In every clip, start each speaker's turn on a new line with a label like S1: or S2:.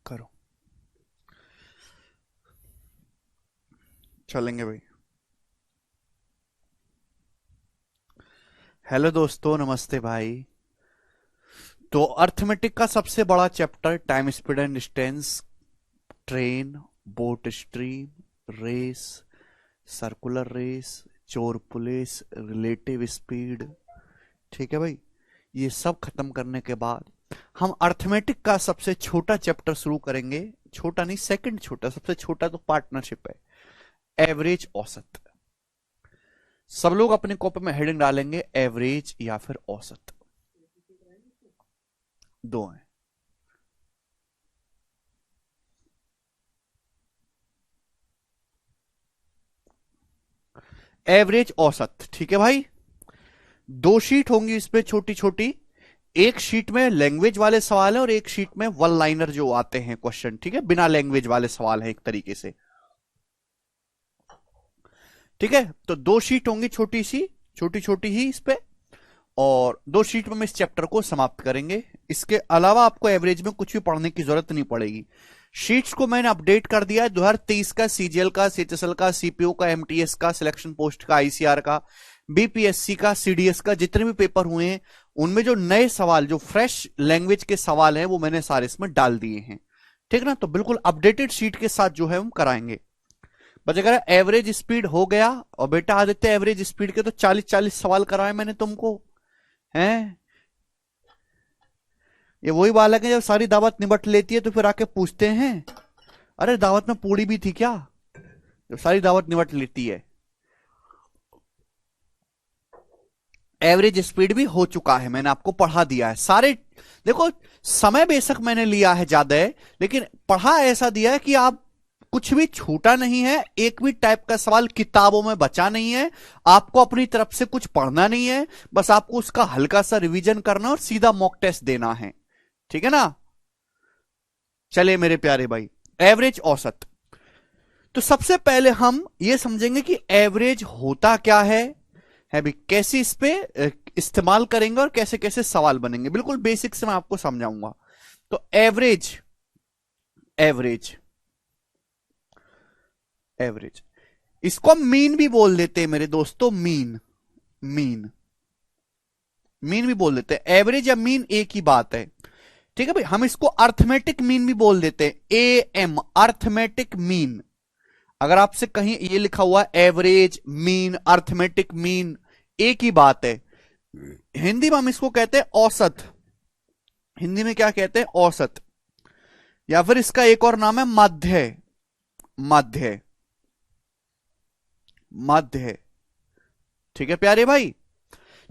S1: करो। चलेंगे भाई। हेलो दोस्तों, नमस्ते भाई। तो अर्थमेटिक का सबसे बड़ा chapter time, speed and distance, train, boat stream, race, circular race, चोर पुलिस, रिलेटिव स्पीड। ठीक है भाई। ये सब खत्म करने के बाद हम अर्थमेटिक का सबसे छोटा चैप्टर शुरू करेंगे। छोटा नहीं, सेकंड छोटा। सबसे छोटा तो पार्टनरशिप है। एवरेज, औसत। सब लोग अपने कॉपी में हेडिंग डालेंगे एवरेज या फिर औसत। दो हैं। एवरेज, औसत। ठीक है भाई। दो शीट होंगी इस पे, छोटी छोटी। एक शीट में लैंग्वेज वाले सवाल है और एक शीट में वन लाइनर जो आते हैं क्वेश्चन। ठीक है, बिना लैंग्वेज वाले सवाल है एक तरीके से। ठीक है, तो दो शीट होंगी छोटी सी, छोटी छोटी ही इस पे। और दो शीट में हम इस चैप्टर को समाप्त करेंगे। इसके अलावा आपको एवरेज में कुछ भी पढ़ने की जरूरत नहीं पड़ेगी। शीट्स को मैंने अपडेट कर दिया है। 2023 का सीजीएल का, सीएचएसएल का, सीपीओ का, एमटीएस का, सिलेक्शन पोस्ट का, आईसीआर का, बीपीएससी का, सीडीएस का, जितने भी पेपर हुए हैं उनमें जो नए सवाल, जो फ्रेश लैंग्वेज के सवाल हैं, वो मैंने सारे इसमें डाल दिए हैं। ठीक ना, तो बिल्कुल अपडेटेड शीट के साथ जो है हम कराएंगे। बस अगर एवरेज स्पीड हो गया, और बेटा आदित्य एवरेज स्पीड के तो 40-40 सवाल कराए मैंने तुमको, हैं? ये वही बालक है जब सारी दावत निबट लेती है तो फिर आके पूछते हैं, अरे दावत में पूड़ी भी थी क्या? जब सारी दावत निबट लेती है। एवरेज स्पीड भी हो चुका है, मैंने आपको पढ़ा दिया है सारे। देखो, समय बेशक मैंने लिया है ज्यादा है, लेकिन पढ़ा ऐसा दिया है कि आप कुछ भी छूटा नहीं है। एक भी टाइप का सवाल किताबों में बचा नहीं है। आपको अपनी तरफ से कुछ पढ़ना नहीं है, बस आपको उसका हल्का सा रिवीजन करना और सीधा मॉक टेस्ट देना है। ठीक है ना? चले मेरे प्यारे भाई, एवरेज, औसत। तो सबसे पहले हम ये समझेंगे कि एवरेज होता क्या है भी, कैसे इस पे इस्तेमाल करेंगे और कैसे कैसे सवाल बनेंगे। बिल्कुल बेसिक से मैं आपको समझाऊंगा। तो एवरेज, एवरेज, एवरेज, इसको हम मीन भी बोल देते हैं मेरे दोस्तों। मीन, मीन, मीन भी बोल देते हैं। एवरेज या मीन एक ही बात है। ठीक है भाई, हम इसको अर्थमेटिक मीन भी बोल देते हैं। A M, arithmetic mean. अगर आपसे कहीं ये लिखा हुआ एवरेज, मीन, अर्थमेटिक मीन, एक ही बात है। हिंदी में हम इसको कहते हैं औसत। हिंदी में क्या कहते हैं? औसत। या फिर इसका एक और नाम है मध्य, मध्य, मध्य। ठीक है प्यारे भाई,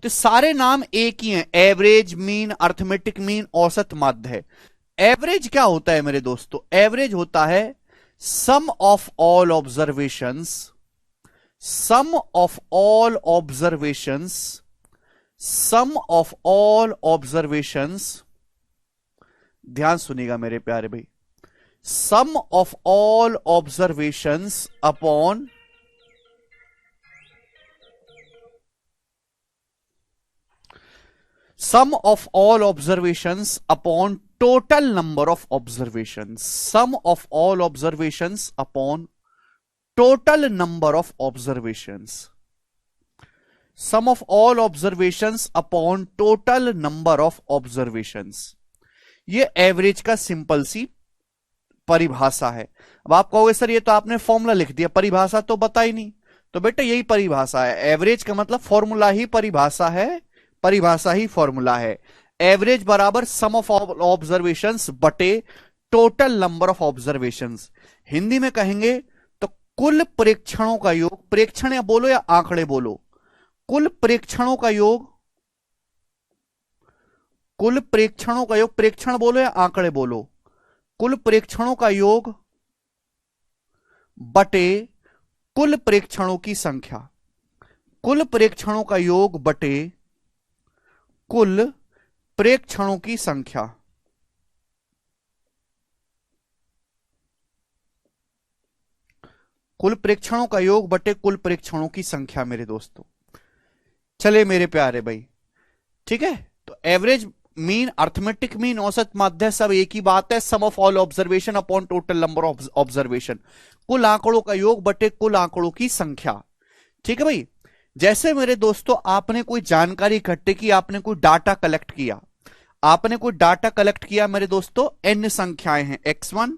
S1: तो सारे नाम एक ही हैं। एवरेज, मीन, अर्थमेटिक मीन, औसत, मध्य। एवरेज क्या होता है मेरे दोस्तों? एवरेज होता है sum of all observations, sum of all observations, sum of all observations. ध्यान सुनिएगा मेरे प्यारे भाई। Sum of all observations upon sum of all observations upon total number of observations, sum of all observations upon total number of observations, sum of all observations upon total number of observations। ये average का simple सी परिभाषा है। अब आप कहोगे sir ये तो आपने फॉर्मूला लिख दिया, परिभाषा तो बता ही नहीं। तो बेटा यही परिभाषा है। एवरेज का मतलब फॉर्मूला ही परिभाषा है, परिभाषा ही फॉर्मूला है। एवरेज बराबर सम ऑफ ऑब्जर्वेशंस बटे total number of observations. Hindi में कहेंगे तो कुल प्रेक्षणों का योग, प्रेक्षण या बोलो या आंकड़े बोलो, कुल प्रेक्षणों का योग, कुल प्रेक्षणों का योग, प्रेक्षण बोलो या आंकड़े बोलो, कुल प्रेक्षणों का योग बटे कुल प्रेक्षणों की संख्या, कुल प्रेक्षणों का योग बटे कुल प्रेक्षणों की संख्या। कुल प्रेक्षणों का योग बटे कुल प्रेक्षणों की संख्या मेरे दोस्तों। चले मेरे प्यारे भाई, ठीक है। तो एवरेज मीन, अर्थमेटिक मीन, औसत माध्य सब एक ही बात है। Sum of all observation upon total number of observation, कुल आंकड़ों का योग बटे कुल आंकड़ों की संख्या। ठीक है भाई। जैसे मेरे दोस्तों आपने कोई जानकारी इकट्ठी की, आपने कोई डाटा कलेक्ट किया, आपने कोई डाटा कलेक्ट किया मेरे दोस्तों, n संख्याएं हैं, x1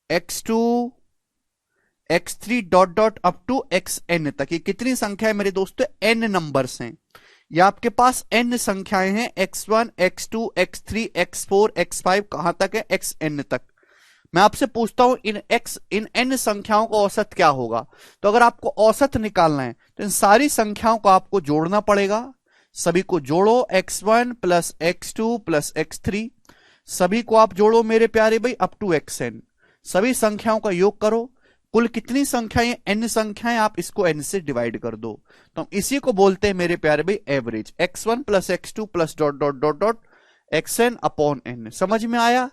S1: x2 x3 dot dot up to xn तक। ये कितनी संख्या है मेरे दोस्तों? n नंबर्स हैं। ये आपके पास n संख्याएं हैं, x1 x2 x3 x4 x5 कहां तक है? xn तक। मैं आपसे पूछता हूं इन n संख्याओं का औसत क्या होगा? तो अगर आपको औसत निकालना है तो इन सारी संख्याओं को आपको जोड़ना पड़ेगा। सभी को जोड़ो, x1 plus x2 plus x3, सभी को आप जोड़ो मेरे प्यारे भाई अप टू xn। सभी संख्याओं का योग करो, कुल कितनी संख्याएं? n संख्याएं, आप इसको n से डिवाइड कर दो। तो हम इसी को बोलते हैं मेरे प्यारे भाई average. x1 plus x2 plus dot dot dot dot xn upon n। समझ में आया?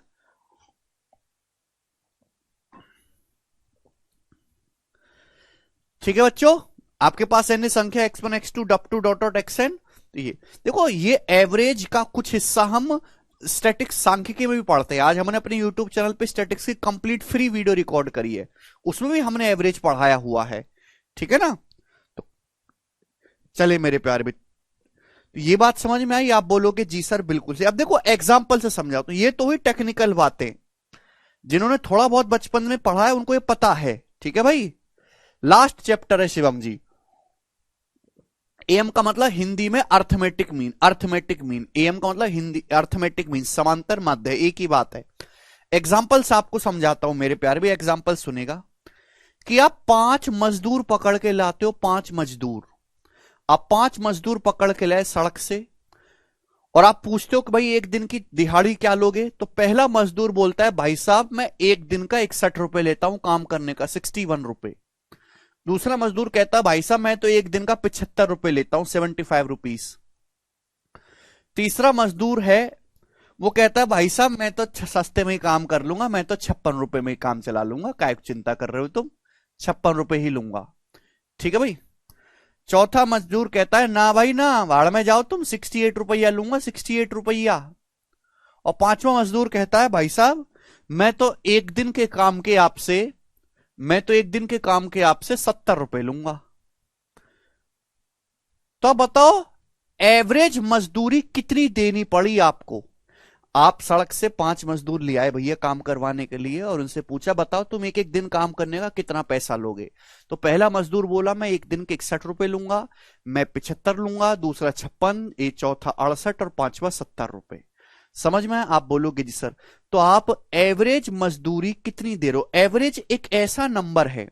S1: ठीक है बच्चों, आपके पास n संख्या x1 x2 up to dot dot xn। ये देखो, ये एवरेज का कुछ हिस्सा हम स्टैटिक्स सांख्यिकी में भी पढ़ते हैं। आज हमने अपने YouTube चैनल पे स्टैटिक्स की कंप्लीट फ्री वीडियो रिकॉर्ड करी है, उसमें भी हमने एवरेज पढ़ाया हुआ है। ठीक है ना? तो चले मेरे प्यारे भी, तो ये बात समझ में आई? आप बोलोगे जी सर बिल्कुल से। अब देखो एग्जाम्पल से समझाओ, तो ये तो हुई टेक्निकल बातें, जिन्होंने थोड़ा बहुत बचपन में पढ़ा है उनको ये पता है। ठीक है भाई, लास्ट चैप्टर है शिवम जी। एम का मतलब हिंदी में arithmetic mean, arithmetic mean. M का मतलब हिंदी अर्थमेटिक मीन, समांतर माध्य, एक ही बात है। एग्जाम्पल्स आपको समझाता हूं मेरे प्यारे भी, एग्जाम्पल सुनेगा। कि आप 5 मजदूर पकड़ के लाते हो, 5 मजदूर, आप 5 मजदूर पकड़ के लाए सड़क से, और आप पूछते हो कि भाई एक दिन की दिहाड़ी क्या लोगे? तो पहला मजदूर बोलता है भाई साहब मैं एक दिन का 61 रुपए लेता हूं काम करने का, 61 रुपए। दूसरा मजदूर कहता है भाई साहब मैं तो एक दिन का 75 रुपए लेता हूं, 75 रुपीज। तीसरा मजदूर है, वो कहता है भाई साहब मैं तो सस्ते में ही काम कर लूंगा, मैं तो 56 रुपए में ही काम चला लूंगा, काय चिंता कर रहे हो तुम, 56 रुपए ही लूंगा। ठीक है भाई। चौथा मजदूर कहता है ना भाई ना, भाड़ में जाओ तुम, 68 रुपया लूंगा, 68 रुपया। और पांचवा मजदूर कहता है भाई साहब मैं तो एक दिन के काम के आपसे 70 रुपए लूंगा। तो बताओ एवरेज मजदूरी कितनी देनी पड़ी आपको? आप सड़क से 5 मजदूर ले आए भैया काम करवाने के लिए, और उनसे पूछा बताओ तुम एक एक दिन काम करने का कितना पैसा लोगे? तो पहला मजदूर बोला मैं एक दिन के 61 रुपए लूंगा, मैं 75 लूंगा, दूसरा 56, एक चौथा 68 और पांचवा 70 रुपए। समझ में? आप बोलोगे जी सर। तो आप एवरेज मजदूरी कितनी दे रहे हो? एवरेज एक ऐसा नंबर है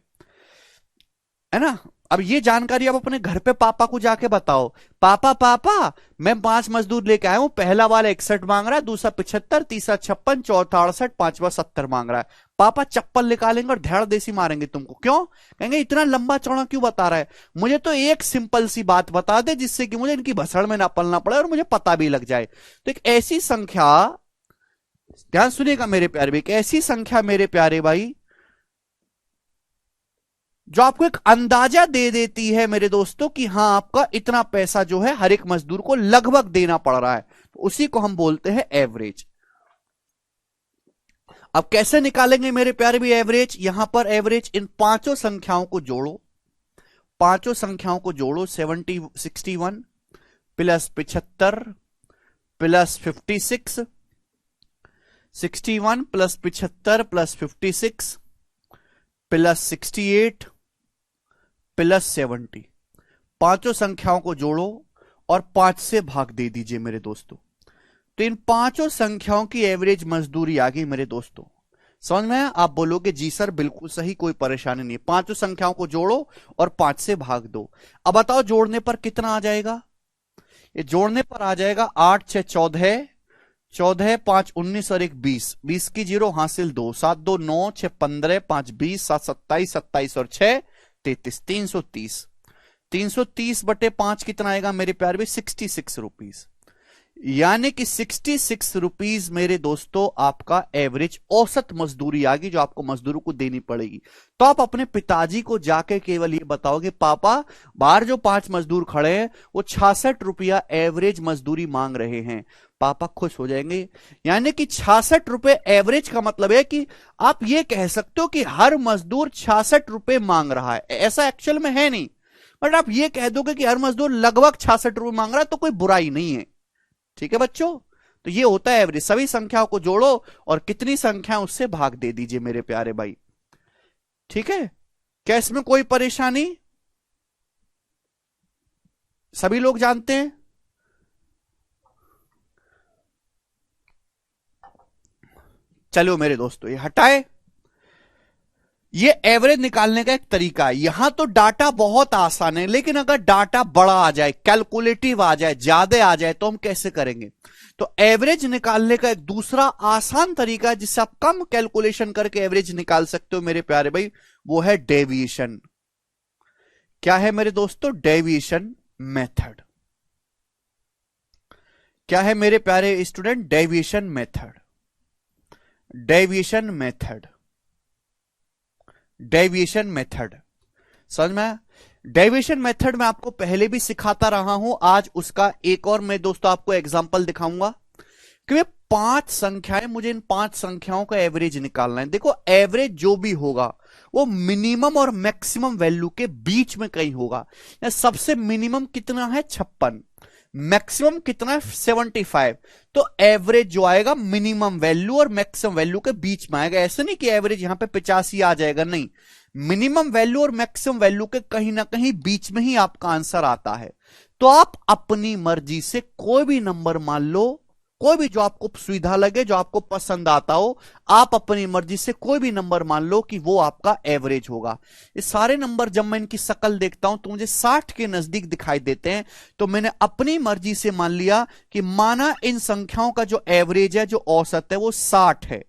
S1: ना। अब ये जानकारी आप अपने घर पे पापा को जाके बताओ, पापा पापा मैं 5 मजदूर लेके आया हूं, पहला वाला 61 मांग रहा है, दूसरा 75, तीसरा 56, चौथा 68, पांचवा 70 मांग रहा है। पापा चप्पल निकालेंगे और धैड़ देसी मारेंगे तुमको। क्यों? कहेंगे इतना लंबा चौड़ा क्यों बता रहा है? मुझे तो एक सिंपल सी बात बता दे जिससे कि मुझे इनकी भसड़ में ना पलना पड़े और मुझे पता भी लग जाए। तो एक ऐसी संख्या, ध्यान सुनिएगा मेरे प्यारे भाई, एक ऐसी संख्या मेरे प्यारे भाई जो आपको एक अंदाजा दे देती है मेरे दोस्तों कि हां आपका इतना पैसा जो है हर एक मजदूर को लगभग देना पड़ रहा है, तो उसी को हम बोलते हैं एवरेज। अब कैसे निकालेंगे मेरे प्यारे भी एवरेज? यहां पर एवरेज इन पांचों संख्याओं को जोड़ो, पांचों संख्याओं को जोड़ो, 61 plus 75 plus 56, 61 plus 75 plus 56 plus 68 plus 70, पांचों संख्याओं को जोड़ो और 5 से भाग दे दीजिए मेरे दोस्तों। तो इन पांचों संख्याओं की एवरेज मजदूरी आ गई मेरे दोस्तों। समझ में? आप बोलोगे जी सर बिल्कुल सही, कोई परेशानी नहीं। पांचों संख्याओं को जोड़ो और 5 से भाग दो। अब बताओ जोड़ने पर कितना आ जाएगा? ये जोड़ने पर आ जाएगा 8 6 14, 14 5 19 और 1 20, 20 की जीरो हासिल 2, 7 2 9, 6 15, 5 20, 7 27, 27 और 6 33, 330। 330 बटे 5 कितना आएगा मेरे प्यारे भी? 66 रुपीज। यानी कि 66 रुपीज मेरे दोस्तों आपका एवरेज औसत मजदूरी आ गई जो आपको मजदूरों को देनी पड़ेगी। तो आप अपने पिताजी को जाके केवल ये बताओगे पापा बाहर जो 5 मजदूर खड़े हैं वो 66 रुपया एवरेज मजदूरी मांग रहे हैं, पापा खुश हो जाएंगे। यानी कि 66 रुपए एवरेज का मतलब है कि आप ये कह सकते हो कि हर मजदूर 66 रुपए मांग रहा है, ऐसा एक्चुअल में है नहीं, बट आप ये कह दोगे कि हर मजदूर लगभग 66 रुपए मांग रहा है, तो कोई बुराई नहीं है। ठीक है बच्चों, तो ये होता है एवरेज। सभी संख्याओं को जोड़ो और कितनी संख्या उससे भाग दे दीजिए मेरे प्यारे भाई। ठीक है, क्या इसमें कोई परेशानी? सभी लोग जानते हैं? चलो मेरे दोस्तों ये हटाए, ये एवरेज निकालने का एक तरीका है। यहां तो डाटा बहुत आसान है, लेकिन अगर डाटा बड़ा आ जाए, कैलकुलेटिव आ जाए, ज्यादा आ जाए, तो हम कैसे करेंगे? तो एवरेज निकालने का एक दूसरा आसान तरीका है जिससे आप कम कैलकुलेशन करके एवरेज निकाल सकते हो मेरे प्यारे भाई, वो है डेविएशन। क्या है मेरे दोस्तों? Deviation method. क्या है मेरे प्यारे student? Deviation method. Deviation method, deviation method समझ में? डेविएशन मेथड में आपको पहले भी सिखाता रहा हूं, आज उसका एक और मैं दोस्तों आपको एग्जांपल दिखाऊंगा कि वे 5 संख्याएं, मुझे इन 5 संख्याओं का एवरेज निकालना है। देखो एवरेज जो भी होगा वो मिनिमम और मैक्सिमम वैल्यू के बीच में कहीं होगा। सबसे मिनिमम कितना है? 56, मैक्सिमम कितना है? 75। तो एवरेज जो आएगा मिनिमम वैल्यू और मैक्सिमम वैल्यू के बीच में आएगा। ऐसा नहीं कि एवरेज यहां पे 85 आ जाएगा, नहीं, मिनिमम वैल्यू और मैक्सिमम वैल्यू के कहीं ना कहीं बीच में ही आपका आंसर आता है। तो आप अपनी मर्जी से कोई भी नंबर मान लो, कोई भी जो आपको सुविधा लगे, जो आपको पसंद आता हो, आप अपनी मर्जी से कोई भी नंबर मान लो कि वो आपका एवरेज होगा। ये सारे नंबर जब मैं इनकी शक्ल देखता हूं तो मुझे 60 के नजदीक दिखाई देते हैं, तो मैंने अपनी मर्जी से मान लिया कि माना इन संख्याओं का जो एवरेज है, जो औसत है, वो 60 है।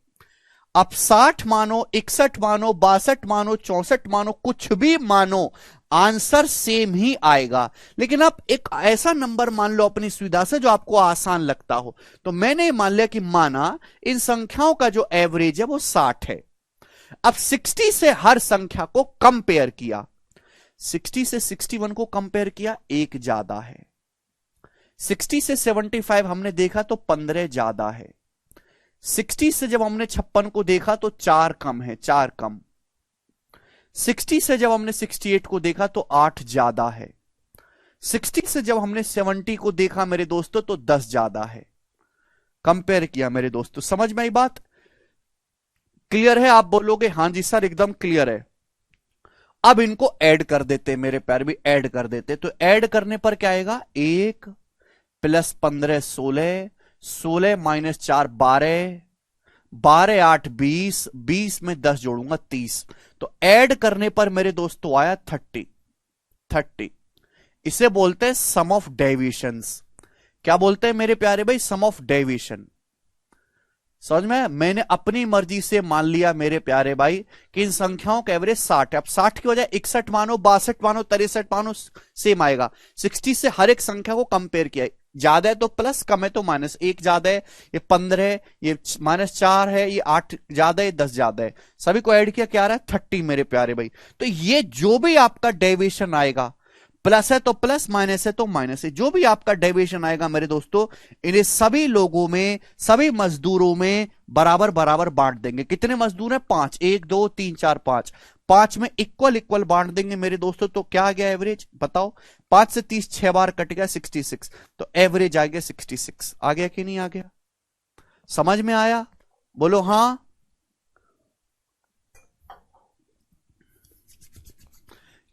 S1: अब 60 मानो, 61 मानो, 62 मानो, 64 मानो, कुछ भी मानो, आंसर सेम ही आएगा। लेकिन आप एक ऐसा नंबर मान लो अपनी सुविधा से जो आपको आसान लगता हो। तो मैंने मान लिया कि माना इन संख्याओं का जो एवरेज है वो 60 है। अब 60 से हर संख्या को कंपेयर किया, 60 से 61 को कंपेयर किया, एक ज्यादा है। 60 से 75 हमने देखा तो 15 ज्यादा है। 60 से जब हमने 56 को देखा तो 4 कम है, 4 कम। 60 से जब हमने 68 को देखा तो 8 ज्यादा है। 60 से जब हमने 70 को देखा मेरे दोस्तों तो 10 ज्यादा है। कंपेयर किया मेरे दोस्तों, समझ में आई बात? क्लियर है? आप बोलोगे हां जी सर एकदम क्लियर है। अब इनको ऐड कर देते मेरे प्यारे भी, ऐड कर देते। तो ऐड करने पर क्या आएगा? 1 प्लस 15 16, 16 माइनस 4 12, 12 8 20, 20 में 10 जोड़ूंगा 30। तो ऐड करने पर मेरे दोस्तों आया 30, 30। इसे बोलते हैं सम ऑफ डेविएशंस। क्या बोलते हैं मेरे प्यारे भाई? Sum of deviation. समझ में? मैंने अपनी मर्जी से मान लिया मेरे प्यारे भाई कि इन संख्याओं का एवरेज 60 है। अब 60 की वजह 61 मानो, 62 मानो, 63 मानो, सेम आएगा। 60 से हर एक संख्या को कंपेयर किया, ज्यादा है तो प्लस, कम है तो माइनस। 1 ज्यादा है, ये 15 है, ये -4 है, ये 8 ज्यादा है, 10 ज्यादा है। सभी को ऐड किया, क्या आ रहा है? 30 मेरे प्यारे भाई। तो ये जो भी आपका डेविएशन आएगा, प्लस है तो प्लस, माइनस है तो माइनस है, जो भी आपका डेविएशन आएगा मेरे दोस्तों, इन्हें सभी लोगों में, सभी मजदूरों में बराबर बराबर बांट देंगे। कितने मजदूर हैं? 5, 1 2 3 4 5, 5 में इक्वल इक्वल बांट देंगे मेरे दोस्तों। तो क्या आ गया एवरेज? बताओ। 5 से 30 6 बार कट गया, 66। तो एवरेज आ गया 66। आ गया कि नहीं आ गया? समझ में आया? बोलो हां।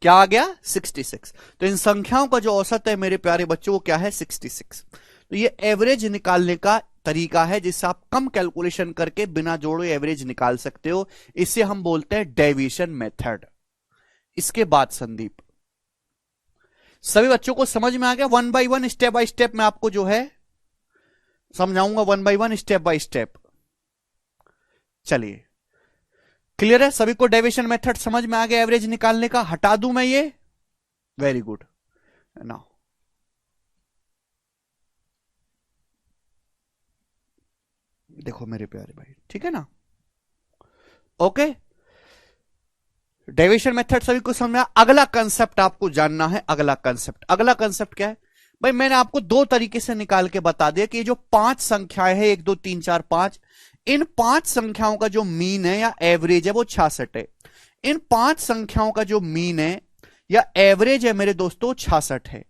S1: क्या आ गया? 66। तो इन संख्याओं का जो औसत है मेरे प्यारे बच्चों वो क्या है? 66। तो ये एवरेज निकालने का तरीका है जिससे आप कम कैलकुलेशन करके बिना जोड़े एवरेज निकाल सकते हो। इसे हम बोलते हैं डेविएशन मेथड। इसके बाद संदीप, सभी बच्चों को समझ में आ गया? 1 बाय 1 स्टेप बाय स्टेप मैं आपको जो है समझाऊंगा, 1 बाय 1 स्टेप बाय स्टेप। चलिए, क्लियर है? सभी को डेविएशन मेथड समझ में आ गया एवरेज निकालने का? हटा दूं मैं ये? Very good. नाउ देखो मेरे प्यारे भाई, ठीक है ना। ओके, डेविएशन मेथड सभी को समझ में आया। अगला कंसेप्ट आपको जानना है। अगला कंसेप्ट क्या है भाई? मैंने आपको दो तरीके से निकाल के बता दिया कि ये जो 5 संख्याएं हैं, 1 2 3 4 5, इन 5 संख्याओं का जो मीन है या एवरेज है वो 66 है। इन 5 संख्याओं का जो मीन है या एवरेज है मेरे दोस्तों 66 है।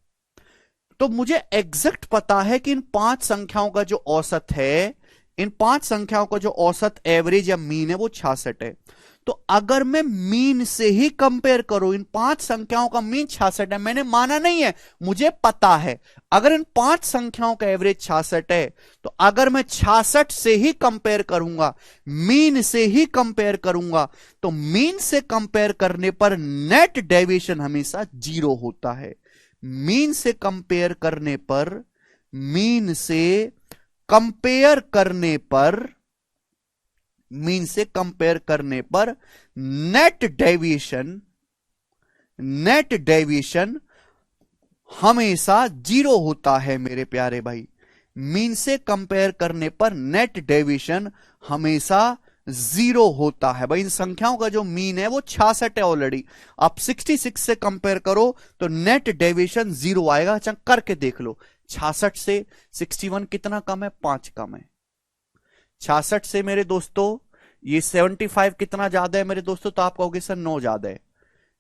S1: तो मुझे एग्जैक्ट पता है कि इन 5 संख्याओं का जो औसत है, इन 5 संख्याओं का जो औसत एवरेज या मीन है वो 66 है। तो अगर मैं मीन से ही कंपेयर करूं, इन 5 संख्याओं का मीन 66 है, मैंने माना नहीं है, मुझे पता है। अगर इन 5 संख्याओं का एवरेज 66 है, तो अगर मैं 66 से ही कंपेयर करूंगा, मीन से ही कंपेयर करूंगा, तो मीन से कंपेयर करने पर नेट डेविएशन हमेशा 0 होता है। मीन से कंपेयर करने पर, मीन से कंपेयर करने पर, मीन से कंपेयर करने पर नेट डेविएशन हमेशा 0 होता है मेरे प्यारे भाई। मीन से कंपेयर करने पर नेट डेविएशन हमेशा 0 होता है भाई। इन संख्याओं का जो मीन है वो 66 है ऑलरेडी। आप 66 से कंपेयर करो तो नेट डेविएशन 0 आएगा। अच्छा करके देख लो, 66 से 61 कितना कम है? 5 कम है। 66 से मेरे दोस्तों ये 75 कितना ज्यादा है मेरे दोस्तों? तो आप कहोगे सर 9 ज्यादा है।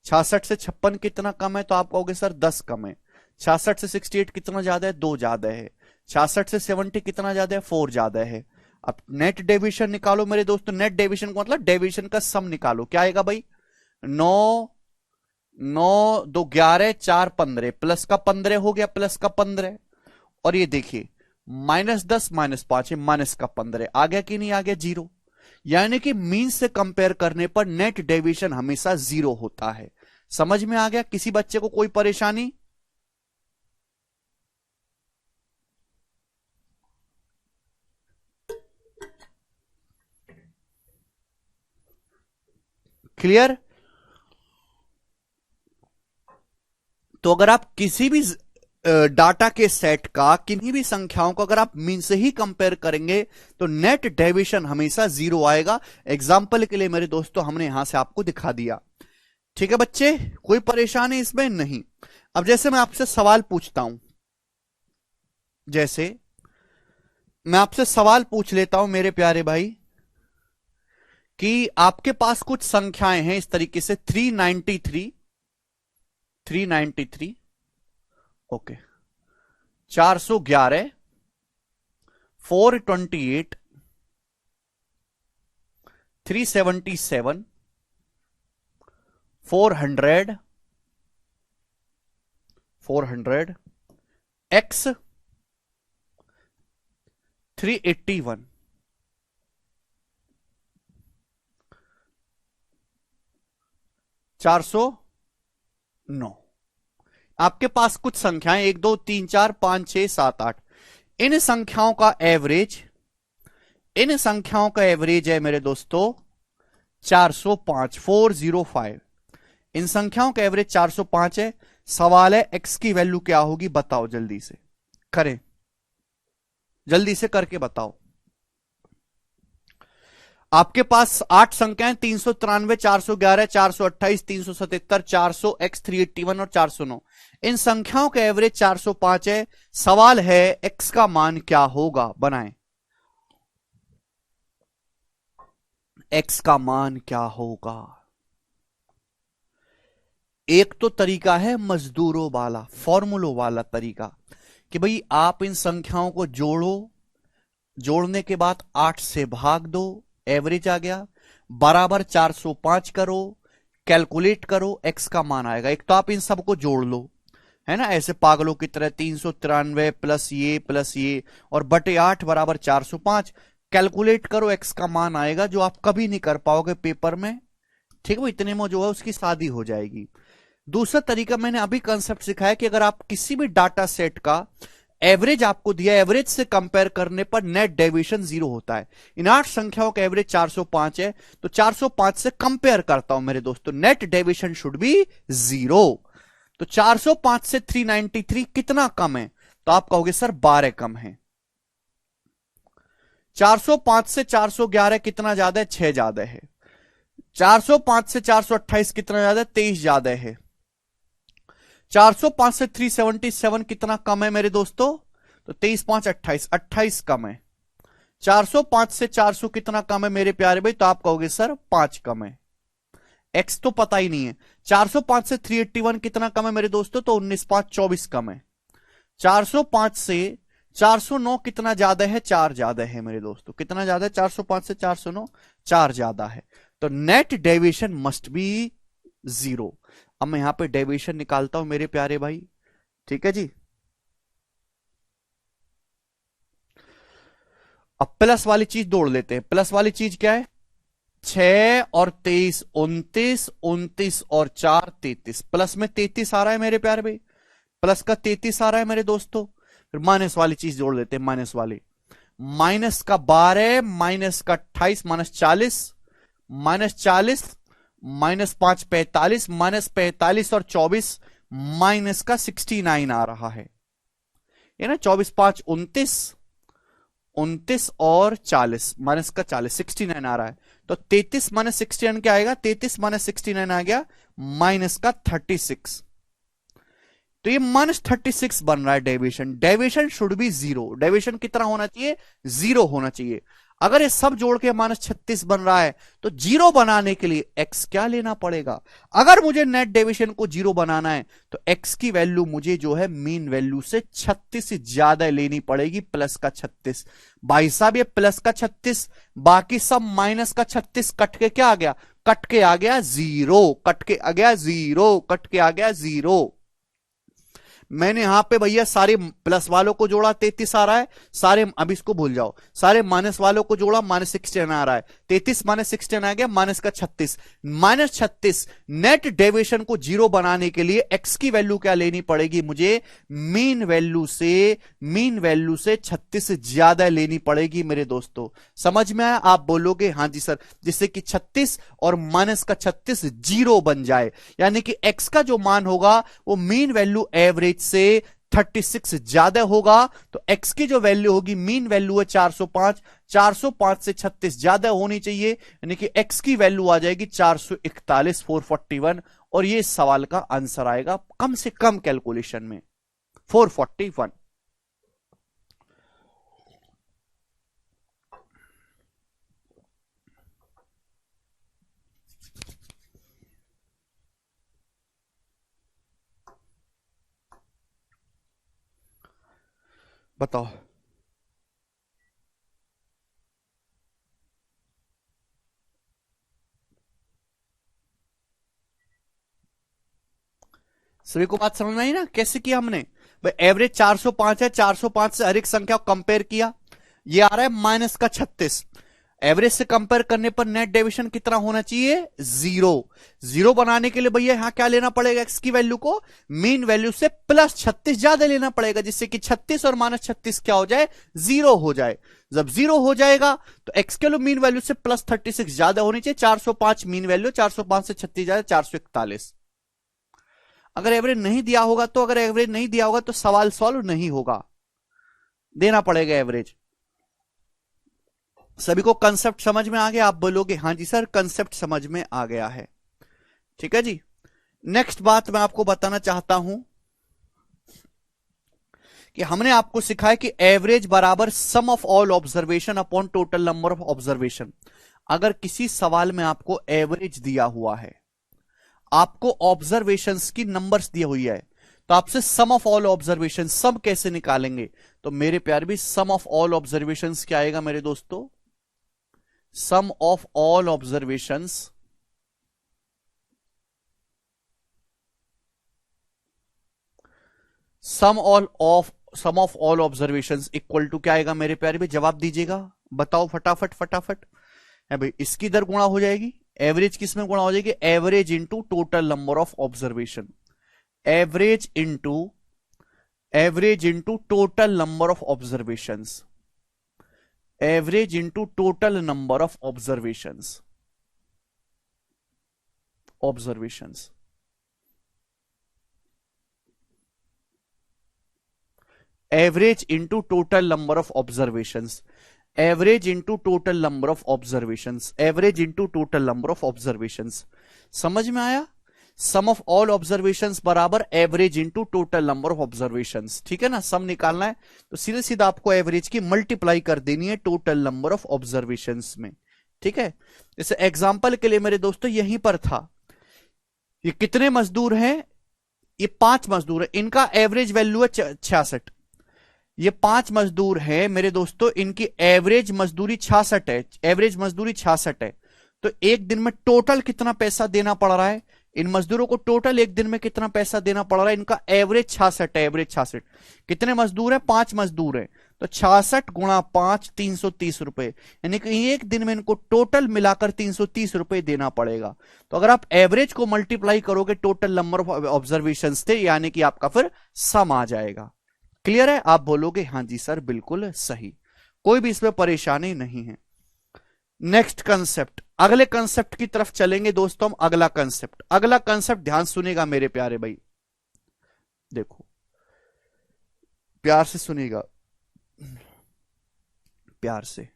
S1: 66 से 56 कितना कम है? तो आप कहोगे सर 10 कम है। 66 से 68 कितना ज्यादा है? 2 ज्यादा है। 66 से 70 कितना ज्यादा है? 4 ज्यादा है। अब नेट डेविएशन निकालो मेरे दोस्तों। नेट डेविएशन का मतलब डेविएशन का सम निकालो। क्या आएगा भाई? 9 9 2 11 4 15 प्लस का 15 हो गया, प्लस का 15। और ये देखिए -10 -5 है, माइनस का 15 आ गया कि नहीं आ गया? 0। यानी कि मीन से कंपेयर करने पर नेट डेविएशन हमेशा 0 होता है। समझ में आ गया? किसी बच्चे को कोई परेशानी? क्लियर? तो अगर आप किसी भी डाटा के सेट का किन्हीं भी संख्याओं को अगर आप मीन से ही कंपेयर करेंगे तो नेट डेविएशन हमेशा 0 आएगा। एग्जाम्पल के लिए मेरे दोस्तों हमने यहां से आपको दिखा दिया। ठीक है बच्चे, कोई परेशानी इसमें नहीं। अब जैसे मैं आपसे सवाल पूछता हूं, जैसे मैं आपसे सवाल पूछ लेता हूं मेरे प्यारे भाई कि आपके पास कुछ संख्याएं हैं इस तरीके से 393 ओके 411 428 377 400 x 381 409। आपके पास कुछ संख्याएं 1 2 3 4 5 6 7 8, इन संख्याओं का एवरेज है मेरे दोस्तों 405 405। इन संख्याओं का एवरेज 405 है। सवाल है x की वैल्यू क्या होगी? बताओ जल्दी से करें, जल्दी से करके बताओ। आपके पास 8 संख्याएं 393 411 428 377 400 x 381 और 409। इन संख्याओं का एवरेज 405 है। सवाल है x का मान क्या होगा? बनाएं, x का मान क्या होगा? एक तो तरीका है मजदूरों वाला, फॉर्मूलों वाला तरीका कि भाई आप इन संख्याओं को जोड़ो, जोड़ने के बाद 8 से भाग दो, एवरेज आ गया, बराबर 405 करो, कैलकुलेट करो, x का मान आएगा। एक तो आप इन सबको जोड़ लो, है ना, ऐसे पागलों की तरह 393 प्लस ये और बटे 8 बराबर 405। कैलकुलेट करो, x का मान आएगा जो आप कभी नहीं कर पाओगे पेपर में। ठीक है, इतने में जो है उसकी शादी हो जाएगी। दूसरा तरीका मैंने अभी कंसेप्ट सिखाया कि अगर आप किसी भी डाटा सेट का एवरेज आपको दिया, एवरेज से कंपेयर करने पर नेट डेविएशन 0 होता है। इन 8 संख्याओं का एवरेज 405 है, तो 405 से कंपेयर करता हूं मेरे दोस्तों, नेट डेविएशन शुड बी 0। तो 405 से 393 कितना कम है? तो आप कहोगे सर 12 कम है। 405 से 411 कितना ज्यादा है? 6 ज्यादा है। 405 से 428 कितना ज्यादा है? 23 ज्यादा है। 405 से 377 कितना कम है मेरे दोस्तों? तो 23 5 28, 28 कम है। 405 से 400 कितना कम है मेरे प्यारे भाई? तो आप कहोगे सर 5 कम है। एक्स तो पता ही नहीं है। 405 से 381 कितना कम है मेरे दोस्तों? तो 19 5 24 कम है। 405 से 409 कितना ज्यादा है? 4 ज्यादा है मेरे दोस्तों। कितना ज्यादा है? 405 से 409, 4 ज्यादा है। तो नेट डेविएशन मस्ट बी 0। अब मैं यहां पे डेविएशन निकालता हूं मेरे प्यारे भाई, ठीक है जी। अब प्लस वाली चीज जोड़ लेते हैं। प्लस वाली चीज क्या है? 6 और 23 29, 29 और 4 33। प्लस में 33 आ रहा है मेरे प्यारे भाई, प्लस का 33 आ रहा है मेरे दोस्तों। फिर माइनस वाली चीज जोड़ लेते हैं, माइनस वाली। माइनस का 12, माइनस का 28, माइनस 40, माइनस 40, माइनस 5 45, माइनस 45 और 24, माइनस का 69 आ रहा है। ये ना 24 5 29, 29 और 40, माइनस का 40, 69 आ रहा है। तो 33 माइनस 69 क्या आएगा? 33 माइनस 69 आ गया माइनस का 36। तो ये -36 बन रहा है deviation. Deviation should be 0। Deviation कितना होना चाहिए? 0 होना चाहिए। अगर ये सब जोड़ के -36 बन रहा है तो 0 बनाने के लिए x क्या लेना पड़ेगा? अगर मुझे नेट डेविएशन को 0 बनाना है तो x की वैल्यू मुझे जो है मीन वैल्यू से 36 से ज्यादा लेनी पड़ेगी, प्लस का 36। भाई साहब ये प्लस का 36, बाकी सब माइनस का 36 कट के क्या आ गया? कट के आ गया 0, कट के आ गया 0, कट के आ गया 0। मैंने यहां पे भैया सारे प्लस वालों को जोड़ा 33 आ रहा है, सारे अब इसको भूल जाओ, सारे माइनस वालों को जोड़ा -16 आ रहा है। 33 -16 आ गया माइनस का 36। -36 नेट डेविएशन को 0 बनाने के लिए x की वैल्यू क्या लेनी पड़ेगी? मुझे मीन वैल्यू से 36 ज्यादा लेनी पड़ेगी मेरे दोस्तों। समझ में आया? आप बोलोगे हाँ जी सर, जिससे कि 36 और माइनस का 36 0 बन जाए, यानी कि x का जो मान होगा वो मीन वैल्यू एवरेज से 36 ज्यादा होगा। तो x की जो वैल्यू होगी, मीन वैल्यू है 405, 405 से 36 ज्यादा होनी चाहिए, यानी कि x की वैल्यू आ जाएगी 441 441। और ये सवाल का आंसर आएगा कम से कम कैलकुलेशन में 441। बताओ। सभी को बात समझ में आई ना कैसे किया हमने? भाई एवरेज 405 है, 405 से हर एक संख्या को कंपेयर किया, ये आ रहा है माइनस का 36। एवरेज से कंपेयर करने पर नेट डेविएशन कितना होना चाहिए? 0। 0 बनाने के लिए भैया यहां क्या लेना पड़ेगा? x की वैल्यू को मीन वैल्यू से प्लस 36 ज्यादा लेना पड़ेगा, जिससे कि 36 और -36 क्या हो जाए? 0 हो जाए। जब 0 हो जाएगा तो x के लिए मीन वैल्यू से प्लस 36 ज्यादा होनी चाहिए। 405 मीन वैल्यू, 405 से 36 ज्यादा 441। अगर एवरेज नहीं दिया होगा तो, अगर एवरेज नहीं दिया होगा तो सवाल सॉल्व नहीं होगा, देना पड़ेगा एवरेज। सभी को कंसेप्ट समझ में आ गया? आप बोलोगे हाँ जी सर कंसेप्ट समझ में आ गया है, ठीक है जी। नेक्स्ट बात मैं आपको बताना चाहता हूं कि हमने आपको सिखाया कि एवरेज बराबर sum of all observation upon total number of observation. अगर किसी सवाल में आपको एवरेज दिया हुआ है, आपको ऑब्जर्वेशंस की नंबर्स दी हुई है, तो आपसे सम ऑफ ऑल ऑब्जर्वेशन सम कैसे निकालेंगे? तो मेरे प्यार भी सम ऑफ ऑल ऑब्जर्वेशंस क्या आएगा मेरे दोस्तों? Sum of all observations sum of all observations equal to क्या आएगा मेरे प्यारे भी? जवाब दीजिएगा, बताओ फटाफट फटाफट। है भाई इसकी इधर गुणा हो जाएगी, एवरेज किस में गुणा हो जाएगी? Average into total number of observation. Average into total number of observations. Average into total number of observations. Average into total number of observations. Average into total number of observations, average into total number of observations. समझ में आया? सम of all observations बराबर average into total number of observations. ठीक है ना, सम निकालना है तो सीधे सीधा आपको एवरेज की मल्टीप्लाई कर देनी है टोटल नंबर ऑफ ऑब्जर्वेशंस में। ठीक है, जैसे एग्जांपल के लिए मेरे दोस्तों यहीं पर था, ये कितने मजदूर हैं? ये 5 मजदूर है, इनका एवरेज वैल्यू है 66। ये 5 मजदूर हैं मेरे दोस्तों, इनकी एवरेज मजदूरी 66 है, एवरेज मजदूरी 66 है। तो एक दिन में टोटल कितना पैसा देना पड़ रहा है इन मजदूरों को? टोटल एक दिन में कितना पैसा देना पड़ रहा है? इनका एवरेज 66 है, एवरेज 66। कितने मजदूर है? 5 मजदूर है, तो 66 गुणा 5 330 रुपए, यानी कि एक दिन में इनको टोटल मिलाकर 330 रुपए देना पड़ेगा। तो अगर आप एवरेज को मल्टीप्लाई करोगे टोटल नंबर ऑफ ऑब्जर्वेशन थे, यानी कि आपका फिर सम आ जाएगा। क्लियर है? आप बोलोगे हाँ जी सर बिल्कुल सही, कोई भी इसमें परेशानी नहीं है। नेक्स्ट कंसेप्ट, अगले कंसेप्ट की तरफ चलेंगे दोस्तों हम। अगला कंसेप्ट ध्यान सुनेगा मेरे प्यारे भाई, देखो प्यार से सुनेगा, प्यार से।